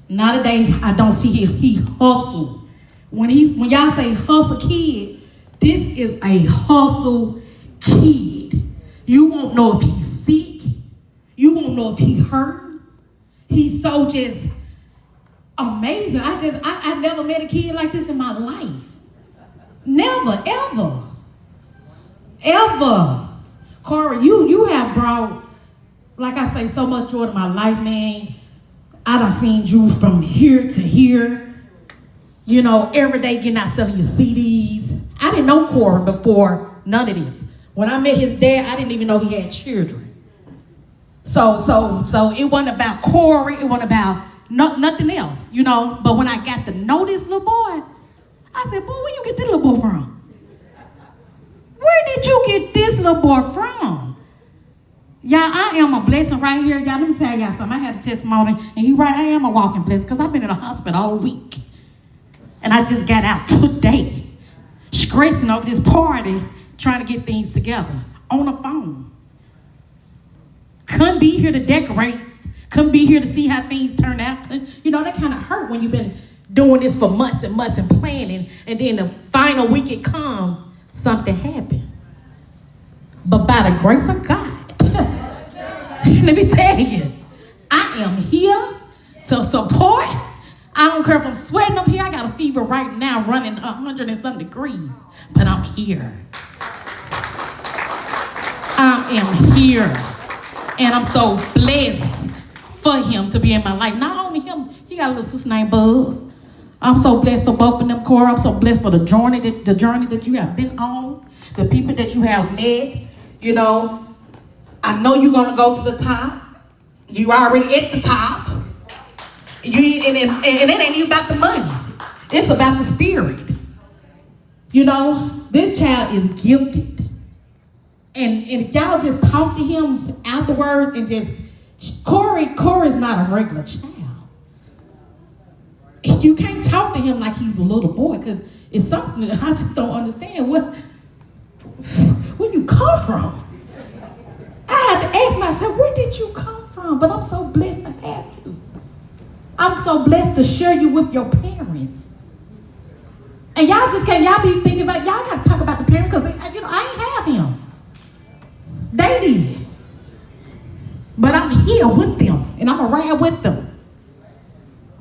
S20: Not a day I don't see him. He hustle. When y'all say hustle kid, this is a hustle kid. You won't know if he's sick. You won't know if he hurt. He's so just amazing. I never met a kid like this in my life. Never, ever. Ever. Corey, you have brought, like I say, so much joy to my life, man. I done seen you from here to here. You know, every day getting out selling your CDs. I didn't know Corey before none of this. When I met his dad, I didn't even know he had children. So it wasn't about Corey, it wasn't about nothing else, you know. But when I got to know this little boy, I said, boy, where you get this little boy from? Where did you get this little boy from? Y'all, I am a blessing right here. Y'all, let me tell y'all something. I had a testimony, and you're right, I am a walking blessing, because I've been in the hospital all week. And I just got out today, stressing over this party, trying to get things together on the phone. Couldn't be here to decorate. Couldn't be here to see how things turn out. You know, that kind of hurt when you've been doing this for months and months and planning, and then the final week it comes, something happened. But by the grace of God, let me tell you, I am here to support. I don't care if I'm sweating up here. I got a fever right now running 100 and some degrees, but I'm here. I am here. And I'm so blessed for him to be in my life. Not only him, he got a little sister named Bud. I'm so blessed for both of them, Corey. I'm so blessed for the journey that you have been on, the people that you have met. You know, I know you're gonna go to the top. You already at the top. And it ain't even about the money. It's about the spirit. You know, this child is gifted. And if y'all just talk to him afterwards and just, Corey's not a regular child. You can't talk to him like he's a little boy, because it's something that I just don't understand. Where you come from? I had to ask myself, where did you come from? But I'm so blessed to have you. I'm so blessed to share you with your parents. And y'all be thinking about, y'all gotta talk about the parents, because, you know, I ain't have him. They did. But I'm here with them, and I'm gonna ride with them.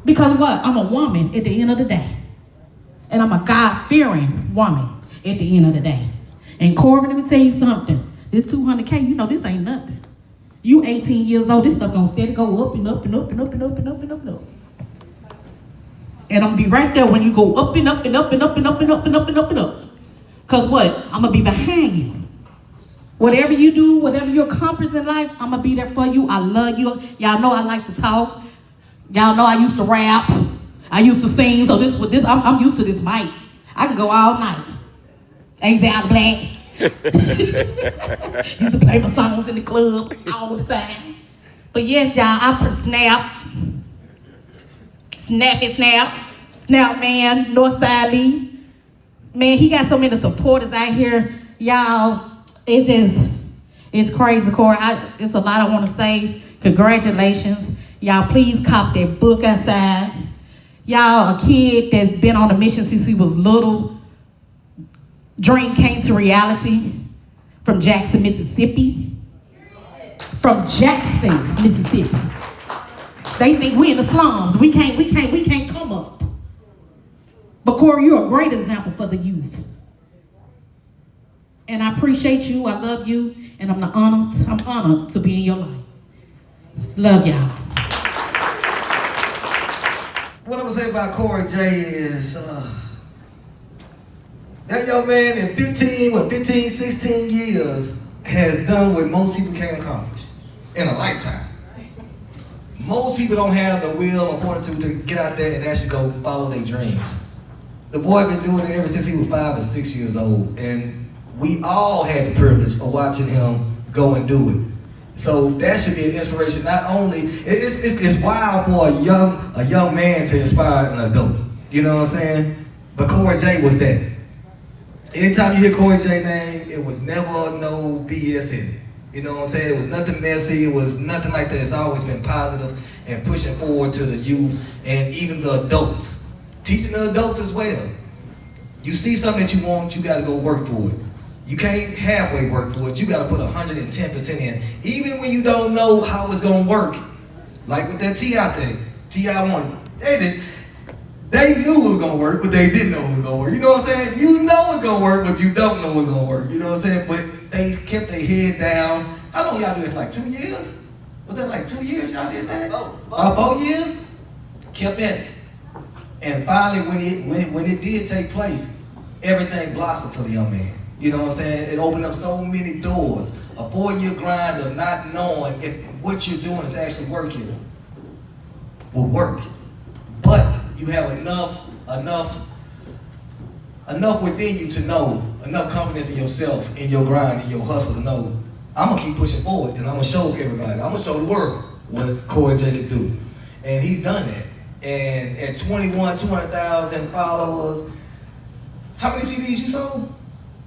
S20: Because what? I'm a woman at the end of the day. And I'm a God-fearing woman at the end of the day. And Corey, let me tell you something. This $200K, you know, this ain't nothing. You 18 years old, this stuff gonna steady go up and up and up and up and up and up and up and up. And I'm gonna be right there when you go up and up and up and up and up and up and up and up and up. Cause what? I'm gonna be behind you. Whatever you do, whatever you accomplish in life, I'm gonna be there for you. I love you. Y'all know I like to talk. Y'all know I used to rap. I used to sing. So I'm used to this mic. I can go all night. Aziatikk Blakk. Used to play my songs in the club all the time. But yes, y'all, I put Snap, man, Northside Lee. Man, he got so many supporters out here. Y'all, it's crazy, Corey. It's a lot I want to say. Congratulations. Y'all, please cop that book outside. Y'all, a kid that's been on a mission since he was little. Dream came to reality from Jackson, Mississippi. From Jackson, Mississippi. They think we in the slums. We can't come up. But Corey, you're a great example for the youth. And I appreciate you, I love you, and I'm honored to be in your life. Love y'all.
S21: What I'm gonna say about Corey J is, that young man in 15, 16 years has done what most people can't accomplish in a lifetime. Most people don't have the will or fortitude to get out there and actually go follow their dreams. The boy been doing it ever since he was 5 or 6 years old, and we all had the privilege of watching him go and do it. So that should be an inspiration. Not only, it's wild for a young man to inspire an adult. You know what I'm saying? But Corey J was that. Anytime you hear Corey J name, it was never no BS in it. You know what I'm saying? It was nothing messy, it was nothing like that. It's always been positive and pushing forward to the youth and even the adults. Teaching the adults as well. You see something that you want, you gotta go work for it. You can't halfway work for it, you gotta put 110% in. Even when you don't know how it's gonna work. Like with that T.I. thing. T.I. wanted, they knew it was gonna work, but they didn't know it was gonna work. You know what I'm saying? You know it's gonna work, but you don't know it's gonna work. You know what I'm saying? But they kept their head down. How long y'all do that for, like 2 years? Was that like 2 years y'all did that? About 4 years? Kept at it. And finally, when it did take place, everything blossomed for the young man. You know what I'm saying? It opened up so many doors. A 4-year grind of not knowing if what you're doing is actually working will work. But you have enough within you to know, enough confidence in yourself, in your grind, in your hustle to know, I'm gonna keep pushing forward and I'm gonna show everybody, I'm gonna show the world what Corey J can do. And he's done that. And at 21, 200,000 followers, how many CDs you sold?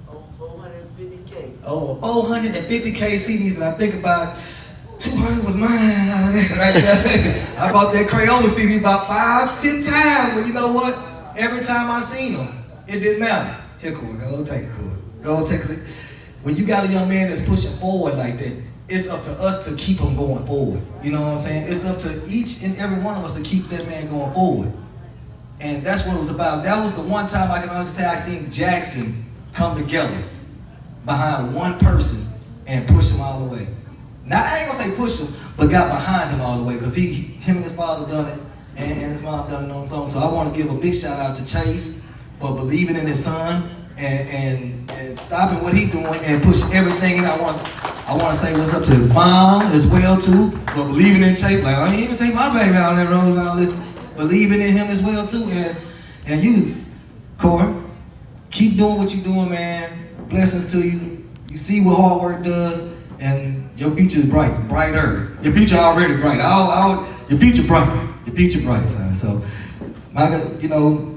S3: Over 450K.
S21: Over 450K CDs, and I think about 200 was mine out of that right there. I bought that Crayons CD about 5-10 times, but you know what? Every time I seen them, it didn't matter. Here, Corey, go take it, Corey. Go take it. When you got a young man that's pushing forward like that, it's up to us to keep him going forward. You know what I'm saying? It's up to each and every one of us to keep that man going forward. And that's what it was about. That was the one time I can honestly say I seen Jackson come together behind one person and push him all the way. Now, I ain't gonna say push him, but got behind him all the way, because him and his father done it, and his mom done it on his own. So I want to give a big shout out to Chase for believing in his son and stopping what he's doing and pushing everything. And I want to say what's up to his mom as well too, for believing in Chase. Like, I ain't even take my baby out on that road and all this. Believing in him as well too. And you, Corey, keep doing what you're doing, man. Blessings to you. You see what hard work does, and your future is brighter. Your future already bright. Your future bright. Your future bright, son. So,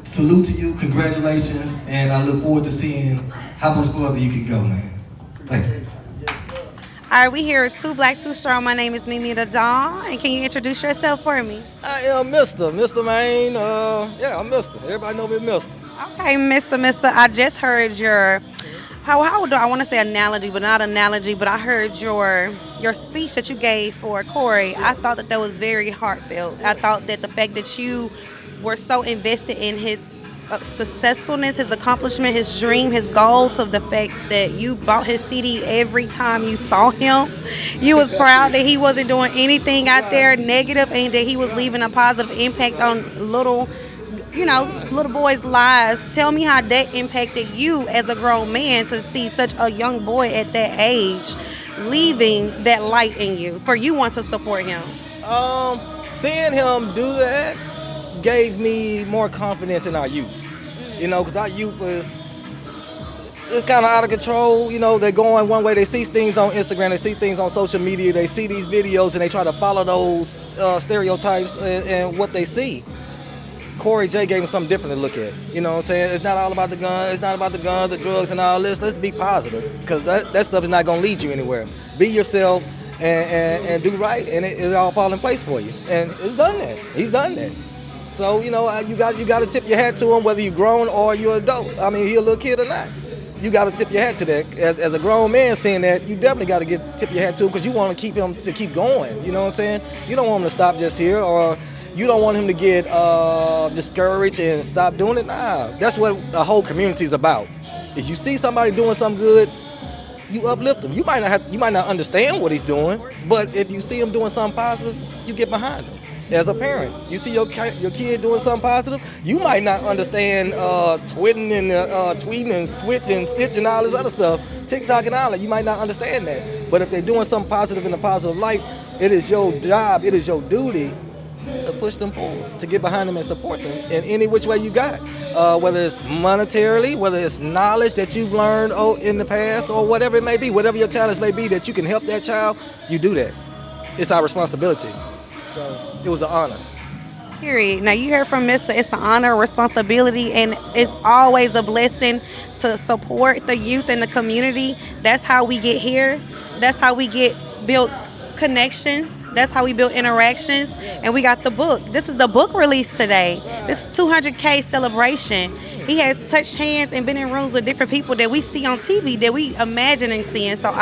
S21: salute to you, congratulations, and I look forward to seeing how much further you can go, man. Thank you.
S2: All right, we here at Two Black, Two Strong. My name is Mei Mei the Dawn, and can you introduce yourself for me?
S1: I am Mr. Main. I'm Mr. Everybody know me, Mr.
S2: Okay, Mr. I just heard your, how do I want to say analogy, but not analogy, but I heard your speech that you gave for Corey. I thought that was very heartfelt. I thought that the fact that you were so invested in his successfulness, his accomplishment, his dream, his goal, to the fact that you bought his CD every time you saw him. You was proud that he wasn't doing anything out there negative, and that he was leaving a positive impact on little boys' lives. Tell me how that impacted you as a grown man to see such a young boy at that age leaving that light in you, for you want to support him.
S1: Seeing him do that gave me more confidence in our youth. Because our youth it's kind of out of control. They're going one way. They see things on Instagram, they see things on social media, they see these videos, and they try to follow those stereotypes and what they see. Corey J gave him something different to look at. You know what I'm saying? It's not all about the gun. It's not about the guns, the drugs, and all this. Let's be positive, because that stuff is not going to lead you anywhere. Be yourself and do right, and it all fall in place for you. And he's done that. He's done that. So, you got to tip your hat to him, whether you're grown or you're adult. I mean, he a little kid or not. You got to tip your hat to that. As a grown man seeing that, you definitely got to tip your hat to him, because you want to keep him to keep going. You know what I'm saying? You don't want him to stop just here, or you don't want him to get discouraged and stop doing it. Nah, that's what the whole community is about. If you see somebody doing something good, you uplift him. You might not understand what he's doing, but if you see him doing something positive, you get behind him. As a parent, you see your kid doing something positive, you might not understand tweeting and switching, stitching, all this other stuff, TikTok and all that. You might not understand that. But if they're doing something positive in a positive light, it is your job, it is your duty to push them forward, to get behind them and support them in any which way you got. Whether it's monetarily, whether it's knowledge that you've learned in the past, or whatever it may be, whatever your talents may be, that you can help that child, you do that. It's our responsibility. So it was an honor.
S2: Period. Now you heard from Mr. It's an honor, a responsibility, and it's always a blessing to support the youth and the community. That's how we get here. That's how we get built connections. That's how we build interactions. And we got the book. This is the book release today. This is 200K celebration. He has touched hands and been in rooms with different people that we see on TV that we imagine and seeing. So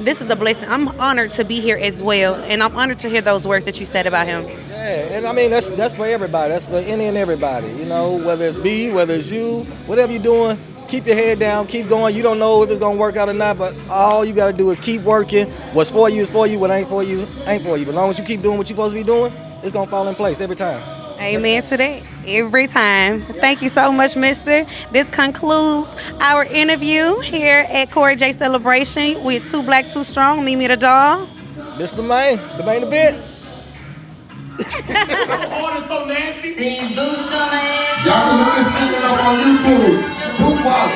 S2: this is a blessing. I'm honored to be here as well, and I'm honored to hear those words that you said about him.
S1: Yeah, and I mean that's for everybody. That's for any and everybody. You know, whether it's me, whether it's you, whatever you're doing, keep your head down, keep going. You don't know if it's gonna work out or not, but all you gotta do is keep working. What's for you is for you. What ain't for you ain't for you. But as long as you keep doing what you're supposed to be doing, it's gonna fall in place every time.
S2: Amen to that. Every time. Thank you so much, Mister. This concludes our interview here at Corey J Celebration with Too Black, Too Strong, Mei Mei the doll.
S1: This the main event.
S21: So nasty. These boots on my ass. Y'all can look this thing up on YouTube. Boot walk.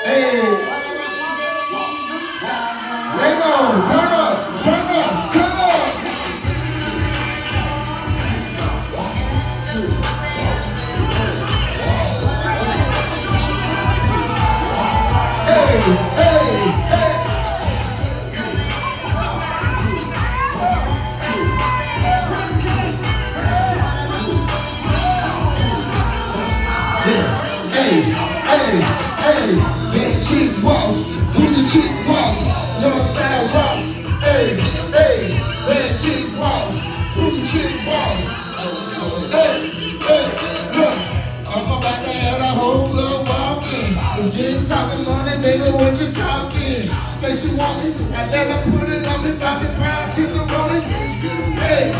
S21: Hey. Let go. Turn up. Turn up. Turn up. Hey. Hey. Hey. Hey, hey, hey, that chick walk, who's the chick walk, don't style walk, hey, hey, that chick walk, who's the chick walk, hey, hey, look, I'm about to have a whole little walking, if you ain't talking money, nigga, what you talking, say she want me, I let her put it on me, pop it round, till the rolling, hey.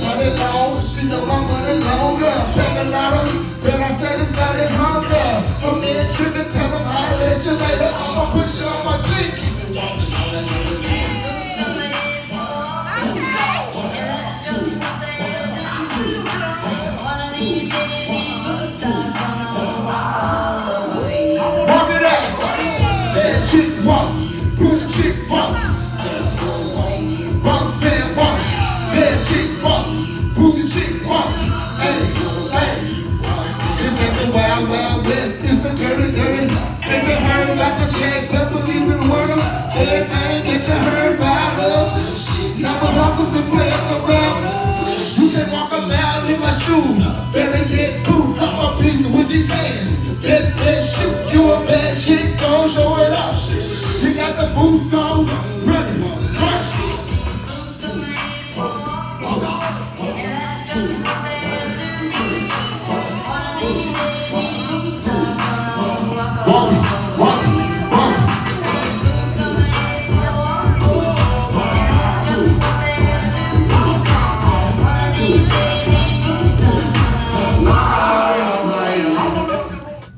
S21: Money long, she know my money longer. Pack a lot of, but I satisfied it hunger. I'm in tripping, tell them I'll let you later. I'ma push it on my cheek. Walk it out. That chick walk, push chick walk. Bounce band walk, that chick walk. Who's the chick walk? Hey, hey. This ain't the Wild Wild West, it's a dirty, dirty. Ain't you heard about the check, but believe in the word of everything that you heard about us. Never hustles and players around. You can walk a mile in my shoes. Better get boots, I'm a piece with these hands. Let's shoot. You a bad chick, don't show it off. You got the boots on, ready, crush.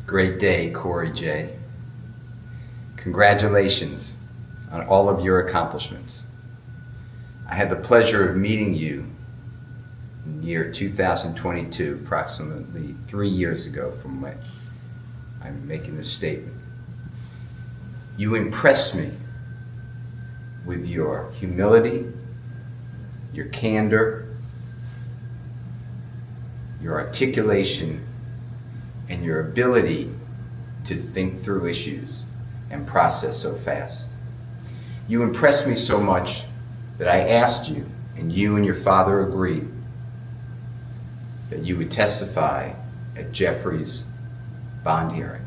S4: Great day, Corey J. Congratulations on all of your accomplishments. I had the pleasure of meeting you in the year 2022, approximately 3 years ago from when I'm making this statement. You impressed me with your humility, your candor, your articulation, and your ability to think through issues and process so fast. You impressed me so much that I asked you, and you and your father agreed, that you would testify at Jeffrey's bond hearing.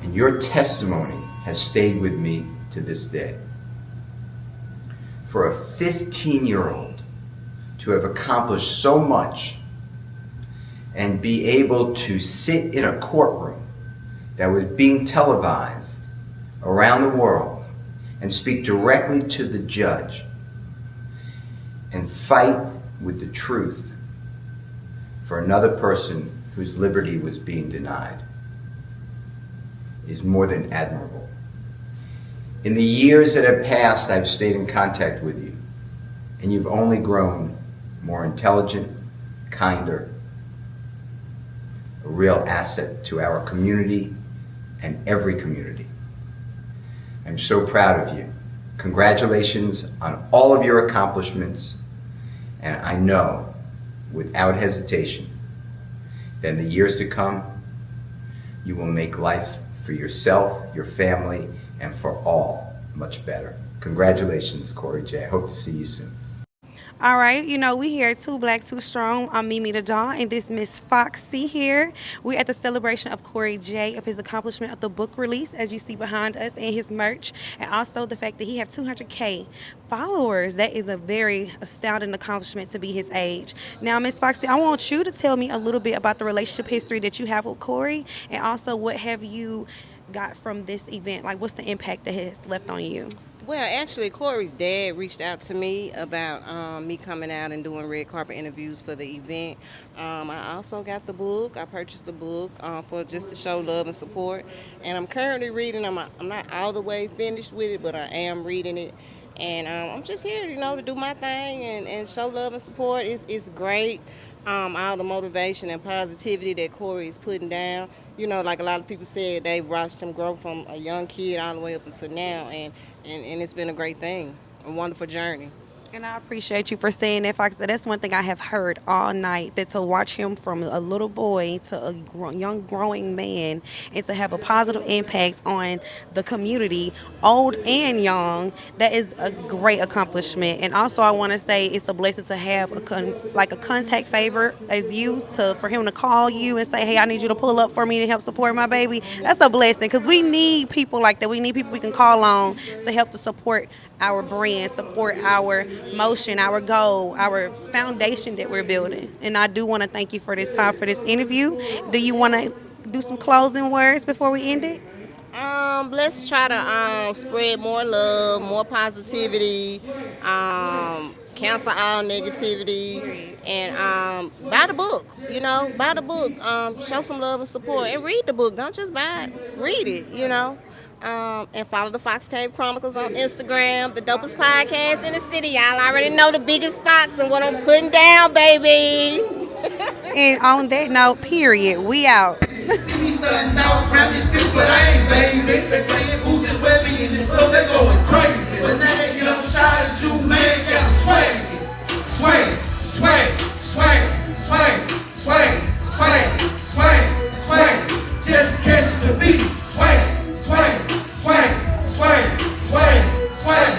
S4: And your testimony has stayed with me to this day. For a 15-year-old to have accomplished so much and be able to sit in a courtroom that was being televised around the world and speak directly to the judge and fight with the truth for another person whose liberty was being denied is more than admirable. In the years that have passed, I've stayed in contact with you, and you've only grown more intelligent, kinder, a real asset to our community and every community. I'm so proud of you. Congratulations on all of your accomplishments, And I know, without hesitation, that in the years to come, you will make life for yourself, your family, and for all much better. Congratulations, Corey J. I hope to see you soon.
S2: All right, you know, we here at Too Black, Too Strong. I'm Mei Mei the Dawn, and this Miss Foxy here. We're at the celebration of Corey J, of his accomplishment of the book release, as you see behind us, and his merch, and also the fact that he have 200K followers. That is a very astounding accomplishment to be his age. Now, Miss Foxy, I want you to tell me a little bit about the relationship history that you have with Corey, and also what have you got from this event? Like, what's the impact that has left on you?
S10: Well, actually, Corey's dad reached out to me about me coming out and doing red carpet interviews for the event. I also got the book. I purchased the book for just to show love and support. And I'm currently reading. I'm not all the way finished with it, but I am reading it. And I'm just here, you know, to do my thing and show love and support. It's great. All the motivation and positivity that Corey is putting down. You know, like a lot of people said, they've watched him grow from a young kid all the way up until now. And it's been a great thing, a wonderful journey.
S2: And I appreciate you for saying that, Fox. That's one thing I have heard all night, that to watch him from a little boy to a young growing man and to have a positive impact on the community, old and young, that is a great accomplishment. And also I want to say it's a blessing to have a contact favor as you, for him to call you and say, hey, I need you to pull up for me to help support my baby. That's a blessing, because we need people like that. We need people we can call on to help to support our brand, support our motion, our goal, our foundation that we're building. And I do want to thank you for this time, for this interview. Do you want to do some closing words before we end it?
S10: Let's try to spread more love, more positivity, cancel all negativity, and buy the book. You know, buy the book. Show some love and support, and read the book. Don't just buy it. Read it. You know. And follow the Fox Cave Chronicles on Instagram, the dopest podcast in the city. Y'all already know the biggest Fox and what I'm putting down, baby.
S2: And on that note, period, we out.
S21: See me starting out, grab this bitch, but I ain't baby. They playing Boosie Webby in this club, they going crazy. But now they young shot at you, man, got them swag, swag, swag, swag, swag, swag, swag, swag, swag. Just catch the beat, swag, swag, swag, swag, swag, swag.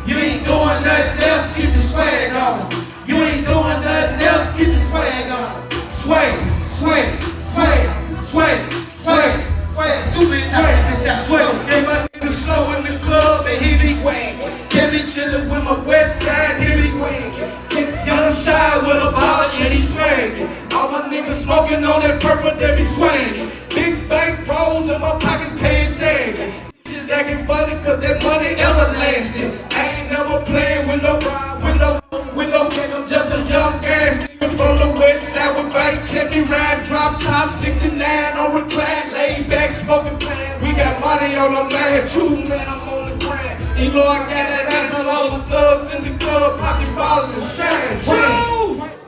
S21: You ain't doing nothing else, get your swag on. You ain't doing nothing else, get your swag on. Swag, swag, swag, swag, swag, swag. Too many times, bitch, I swag. And my niggas slow in the club and he be wagging. Can't be chillin' with my west side, he be wagging. Young shy with a bottle and he swagging. All my niggas smoking on that purple, they be swagging. Big bank rolls in my pocket, paying sagging. Bitches acting funny cause that money everlasting. I ain't never playing with no nigga. I'm just a young ass nigga from the west side with bank checking ride, drop top 69 on recline, laid back smoking plan. We got money on the man, true man, I'm on the grind. You know I got that ass on all the thugs in the club, popping bottles and shine.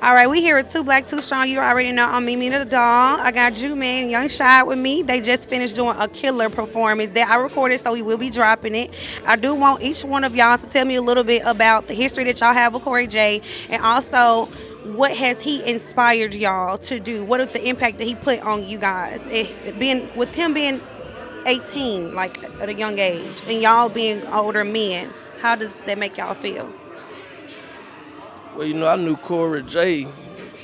S2: All right, we here at Too Black, Too Strong. You already know I'm Mei Mei the Dawn. I got Ju Man, Young Shy with me. They just finished doing a killer performance that I recorded, so we will be dropping it. I do want each one of y'all to tell me a little bit about the history that y'all have with Corey J, and also what has he inspired y'all to do? What is the impact that he put on you guys? With him being 18, like at a young age, and y'all being older men, how does that make y'all feel?
S22: Well, you know, I knew Corey J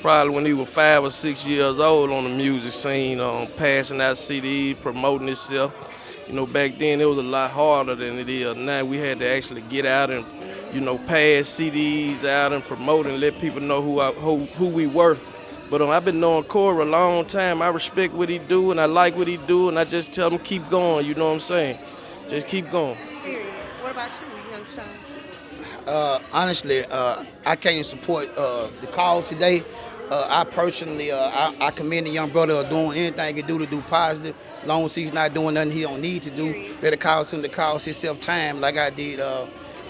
S22: probably when he was 5 or 6 years old on the music scene, passing out CDs, promoting himself. You know, back then it was a lot harder than it is now. We had to actually get out and, you know, pass CDs out and promote and let people know who we were. But I've been knowing Corey a long time. I respect what he do and I like what he do, and I just tell him keep going. You know what I'm saying? Just keep going.
S2: What about you, Young Sean?
S13: Honestly, I can't support the cause today. I personally, I commend the young brother of doing anything he can do to do positive. As long as he's not doing nothing he don't need to do, let it cause him to cause himself time like I did.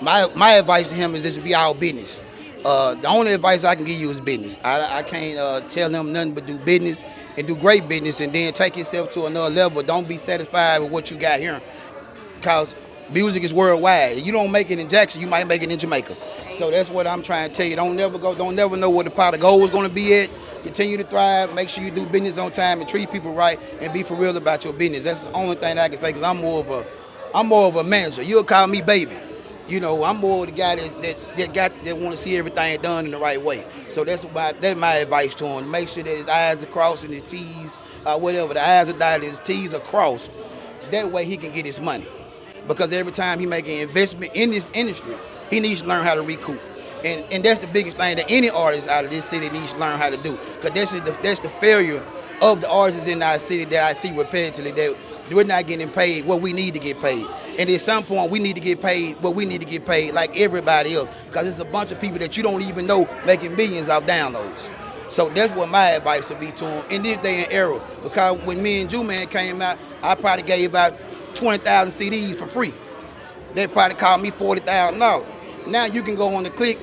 S13: My advice to him is just be our business. The only advice I can give you is business. I can't tell him nothing but do business and do great business and then take yourself to another level. Don't be satisfied with what you got here. Because
S8: Music is worldwide. You don't make it in Jackson, you might make it in Jamaica. So that's what I'm trying to tell you. Don't never know where the pot of gold is going to be at. Continue to thrive. Make sure you do business on time and treat people right and be for real about your business. That's the only thing I can say because I'm more of a manager. You'll call me baby. You know, I'm more the guy that want to see everything done in the right way. So that's my advice to him. Make sure that his I's are crossed and his T's, whatever. The I's are dotted, his T's are crossed. That way he can get his money. Because every time he make an investment in this industry, he needs to learn how to recoup. And that's the biggest thing that any artist out of this city needs to learn how to do. Because that's the failure of the artists in our city that I see repetitively, that we're not getting paid what we need to get paid. And at some point, we need to get paid what we need to get paid like everybody else. Because there's a bunch of people that you don't even know making millions off downloads. So that's what my advice would be to him in this day and era. Because when me and Ju-Man came out, I probably gave out 20,000 CDs for free. They probably called me $40,000. Now you can go on the click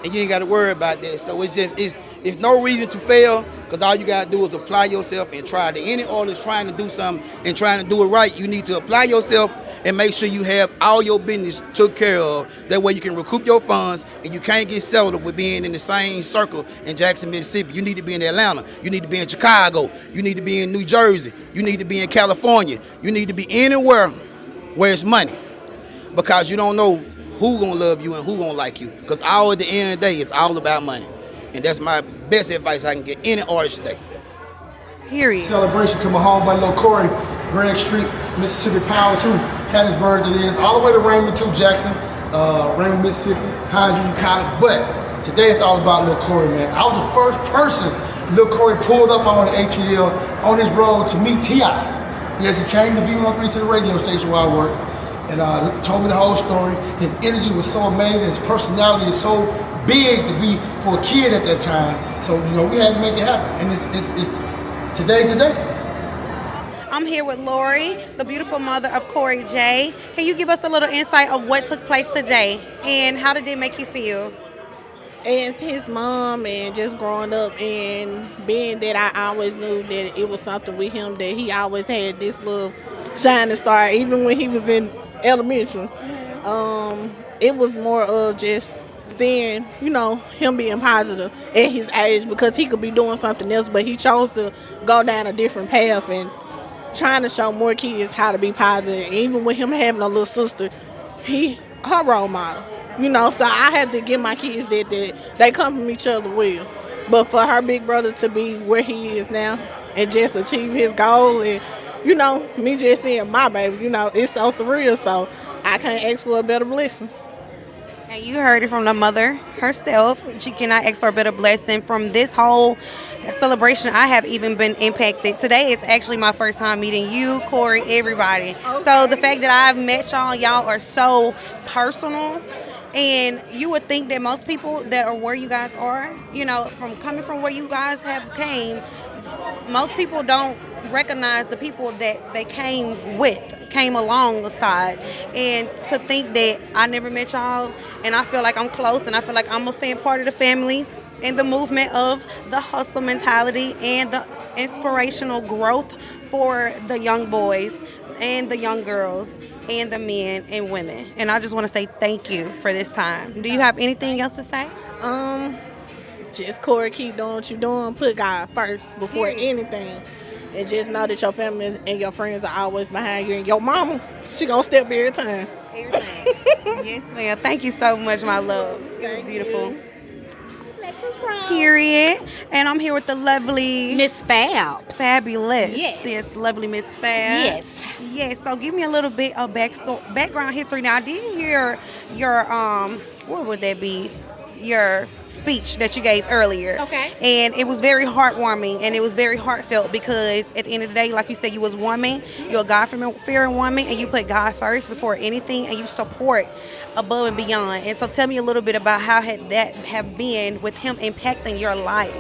S8: and you ain't got to worry about that. So it's no reason to fail because all you got to do is apply yourself and try. To any artist trying to do something and trying to do it right, you need to apply yourself and make sure you have all your business took care of. That way you can recoup your funds and you can't get settled with being in the same circle in Jackson, Mississippi. You need to be in Atlanta. You need to be in Chicago. You need to be in New Jersey. You need to be in California. You need to be anywhere where it's money because you don't know who gonna love you and who gonna like you. Because all at the end of the day, it's all about money. And that's my best advice I can get any artist today.
S2: Period.
S11: Celebration to my homeboy Lil Corey, Greg Street, Mississippi Power 2, Hattiesburg it is, all the way to Raymond 2, Jackson, Raymond, Mississippi, Hines Union College. But today it's all about Lil Corey, man. I was the first person Lil Corey pulled up on the ATL on his road to meet T.I. Yes, he came to V103 to the radio station where I work. And told me the whole story. His energy was so amazing. His personality is so big to be for a kid at that time. So, you know, we had to make it happen. And it's today's the day.
S2: I'm here with Lori, the beautiful mother of Corey J. Can you give us a little insight of what took place today and how did it make you feel?
S18: As his mom and just growing up and being that I always knew that it was something with him, that he always had this little shining star, even when he was in elementary. It was more of just seeing, you know, him being positive at his age because he could be doing something else, but he chose to go down a different path and trying to show more kids how to be positive. Even with him having a little sister, her role model. You know, so I had to give my kids that they come from each other well. But for her big brother to be where he is now and just achieve his goal and, you know, me just seeing my baby, you know, it's so surreal. So I can't ask for a better blessing.
S2: And you heard it from the mother herself. She cannot ask for a better blessing from this whole celebration. I have even been impacted. Today is actually my first time meeting you, Corey, everybody. Okay. So the fact that I've met y'all are so personal. And you would think that most people that are where you guys are, you know, from coming from where you guys have came, most people don't recognize the people that they came alongside. And to think that I never met y'all and I feel like I'm close and I feel like I'm a part of the family and the movement of the hustle mentality and the inspirational growth for the young boys and the young girls and the men and women. And I just want to say thank you for this time. Do you have anything else to say?
S18: Just Corey, keep doing what you're doing. Put God first before anything. And just know that your family and your friends are always behind you. And your mama, she gonna step every time.
S2: Yes, ma'am. Thank you so much, my love. It was beautiful. Period. And I'm here with the lovely
S23: Miss Fab.
S2: Fabulous.
S23: Yes,
S2: lovely Miss Fab. Yes. So give me a little bit of background history. Now I did hear your what would that be? Your speech that you gave earlier.
S23: Okay.
S2: And it was very heartwarming and it was very heartfelt because at the end of the day, like you said, you was woman, you're a God-fearing woman and you put God first before anything and you support above and beyond. And so tell me a little bit about how had that have been with him impacting your life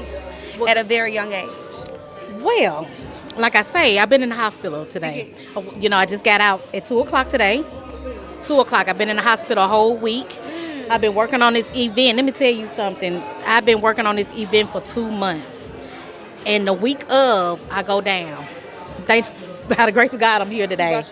S2: at a very young age.
S23: Well, like I say, I've been in the hospital today. You know, I just got out at 2 o'clock today. 2 o'clock. I've been in the hospital a whole week. I've been working on this event. Let me tell you something. I've been working on this event for 2 months. And the week of, I go down. Thanks, by the grace of God, I'm here today.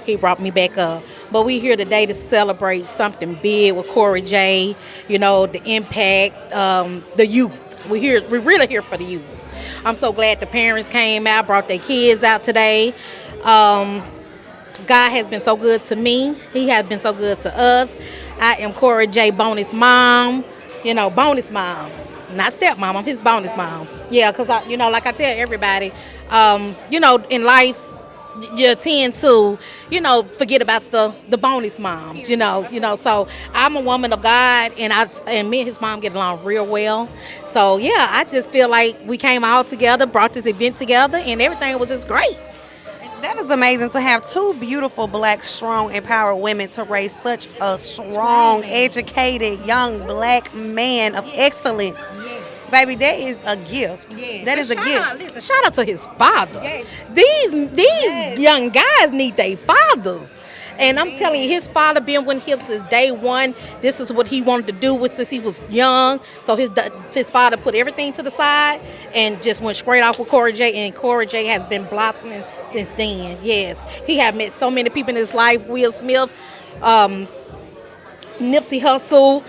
S23: He brought me back up. But we here today to celebrate something big with Corey J. You know, the impact, the youth. We're really here for the youth. I'm so glad the parents came out, brought their kids out today. God has been so good to me. He has been so good to us. I am Corey J. bonus mom. You know, bonus mom. Not stepmom, I'm his bonus mom. Yeah, because, like I tell everybody, in life, you tend to, forget about the bonus moms, So I'm a woman of God, and me and his mom get along real well. So, yeah, I just feel like we came all together, brought this event together, and everything was just great.
S2: That is amazing to have two beautiful, black, strong, empowered women to raise such a strong, educated, young black man of excellence. Yes. Baby, that is a gift. Yes. That is a gift.
S23: Listen, shout out to his father. Yes. These young guys need their fathers. And I'm telling you, his father been with him since day one. This is what he wanted to do since he was young. So his father put everything to the side and just went straight off with Corey J. And Corey J has been blossoming since then. Yes, he have met so many people in his life. Will Smith, Nipsey Hussle,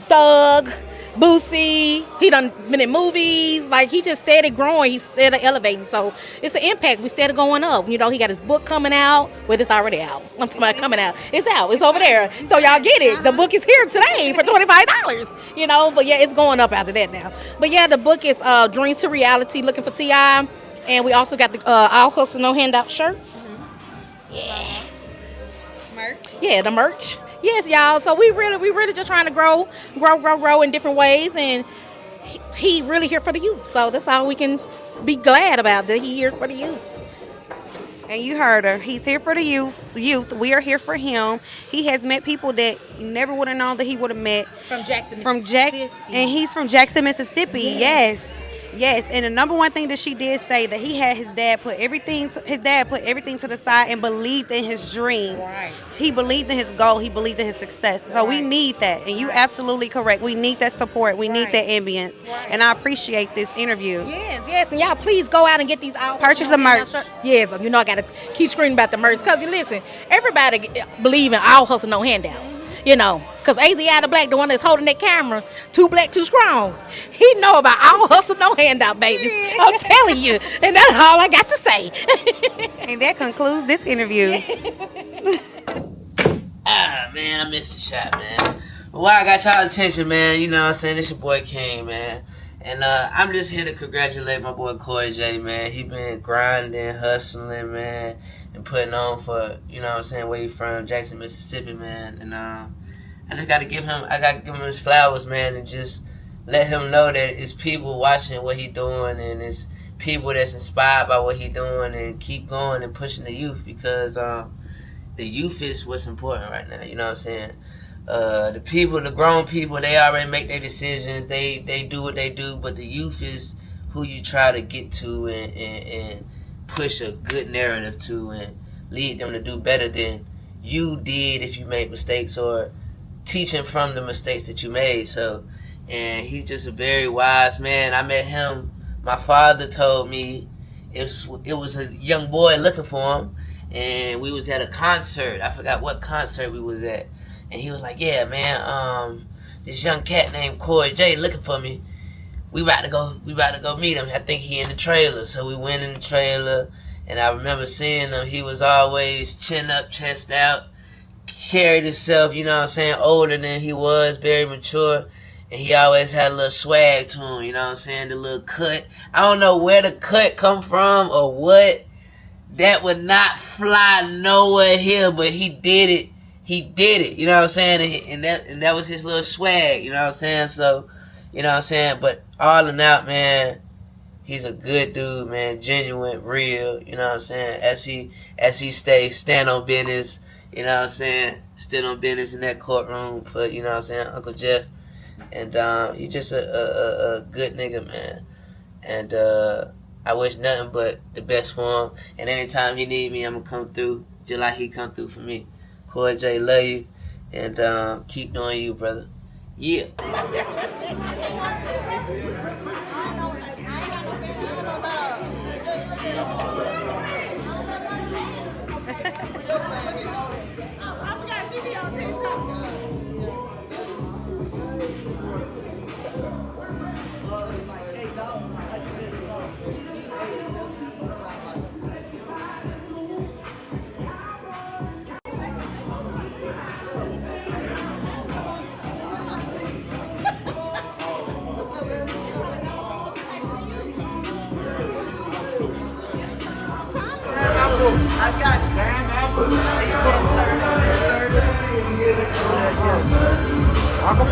S23: Thug, Boosie. He done been in movies. Like, he just steady growing. He's steady elevating. So it's an impact. We steady going up. He got his book coming out. Well, it's already out. I'm talking about coming out. It's out. It's over there. So y'all get it. The book is here today for $25. But yeah, it's going up after that now. But yeah, the book is Dream to Reality, Looking for T.I. And we also got the All Hustle No Handout shirts. Yeah. Merch? Yeah, the merch. Yes, y'all. So we really just trying to grow in different ways, and he really here for the youth. So that's all we can be glad about, that he here for the youth.
S2: And you heard her. He's here for the youth. We are here for him. He has met people that you never would have known that he would have met.
S23: From Jackson, Mississippi.
S2: And he's from Jackson, Mississippi. Yes. And the number one thing that she did say, that his dad put everything to the side and believed in his dream.
S23: Right.
S2: He believed in his goal. He believed in his success. So we need that. And you absolutely correct. We need that support. We need that ambience. Right. And I appreciate this interview.
S23: Yes. And y'all please go out and get these out.
S2: Purchase the merch.
S23: Yes. I got to keep screaming about the merch. Because, listen, everybody believe in all hustle, no handouts. Because Aziatikk Blakk, the one that's holding that camera, too black, too strong. He know about all hustle, no handout, babies. I'm telling you. And that's all I got to say.
S2: And that concludes this interview.
S5: Man, I missed the shot, man. Well, I got y'all attention, man. You know what I'm saying? It's your boy King, man. And I'm just here to congratulate my boy Corey J, man. He been grinding, hustling, man, and putting on for, where he from, Jackson, Mississippi, man. And I just gotta give him his flowers, man, and just let him know that it's people watching what he doing, and it's people that's inspired by what he doing, and keep going and pushing the youth, because the youth is what's important right now. You know what I'm saying? The grown people, they already make their decisions. They do what they do, but the youth is who you try to get to and push a good narrative to and lead them to do better than you did if you made mistakes, or teaching from the mistakes that you made. So, and he's just a very wise man. I met him. My father told me it was a young boy looking for him, and we was at a concert. I forgot what concert we was at. And he was like, yeah, man, this young cat named Corey J looking for me. We about to go meet him. I think he in the trailer. So we went in the trailer, and I remember seeing him. He was always chin up, chest out, carried himself, older than he was, very mature. And he always had a little swag to him, the little cut. I don't know where the cut come from or what. That would not fly nowhere here, but he did it. And that was his little swag, So, but all in all, man, he's a good dude, man, genuine, real, as he stand on business, stood on business in that courtroom for, Uncle Jeff. And he's just a good nigga, man. And I wish nothing but the best for him. And anytime he need me, I'm gonna come through just like he come through for me. Corey J, love you, and keep doing you, brother. Yeah.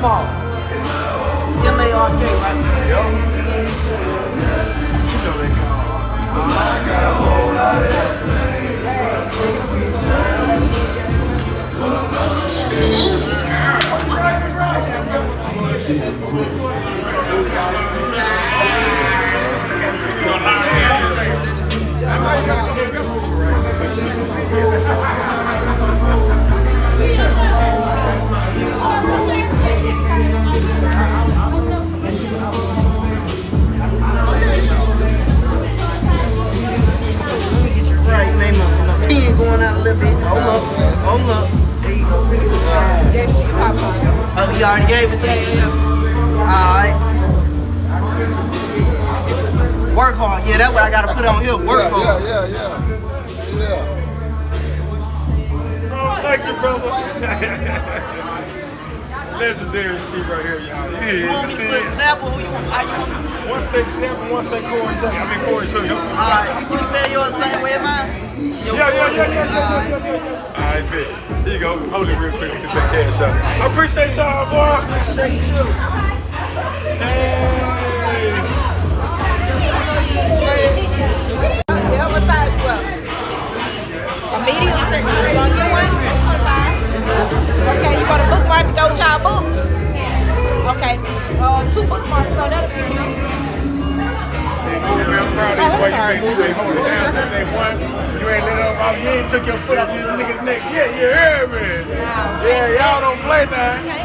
S8: Paul.
S5: M-A-R-K, right?
S8: Yup.
S5: You know that
S3: Right, Mei Mei. Pen going out a little bit. Hold up. There you go. Oh, you already gave it to me? Alright. Work hard. Yeah, that's what I gotta put on here. Work hard.
S8: Yeah.
S6: Oh, thank you, brother. Legendary shit right here, y'all.
S3: You want me to put Snap or who you want?
S6: One say Snap and one say Corey J. I mean Corey J.
S3: Alright, you spell yours the same way as mine?
S6: Yeah. Alright, bet. Here you go. Hold it real quick. Get that cash out. I appreciate y'all, boy.
S3: Appreciate you.
S6: Hey.
S7: Yeah, what size you up? A medium? You want to get one? 25. Okay, you want a bookmark to go with y'all books? Okay, 2 bookmarks, so that'll be enough.
S8: You ain't let up off. You ain't took your foot off these niggas' neck. Yeah, you heard me. Yeah, y'all don't play now.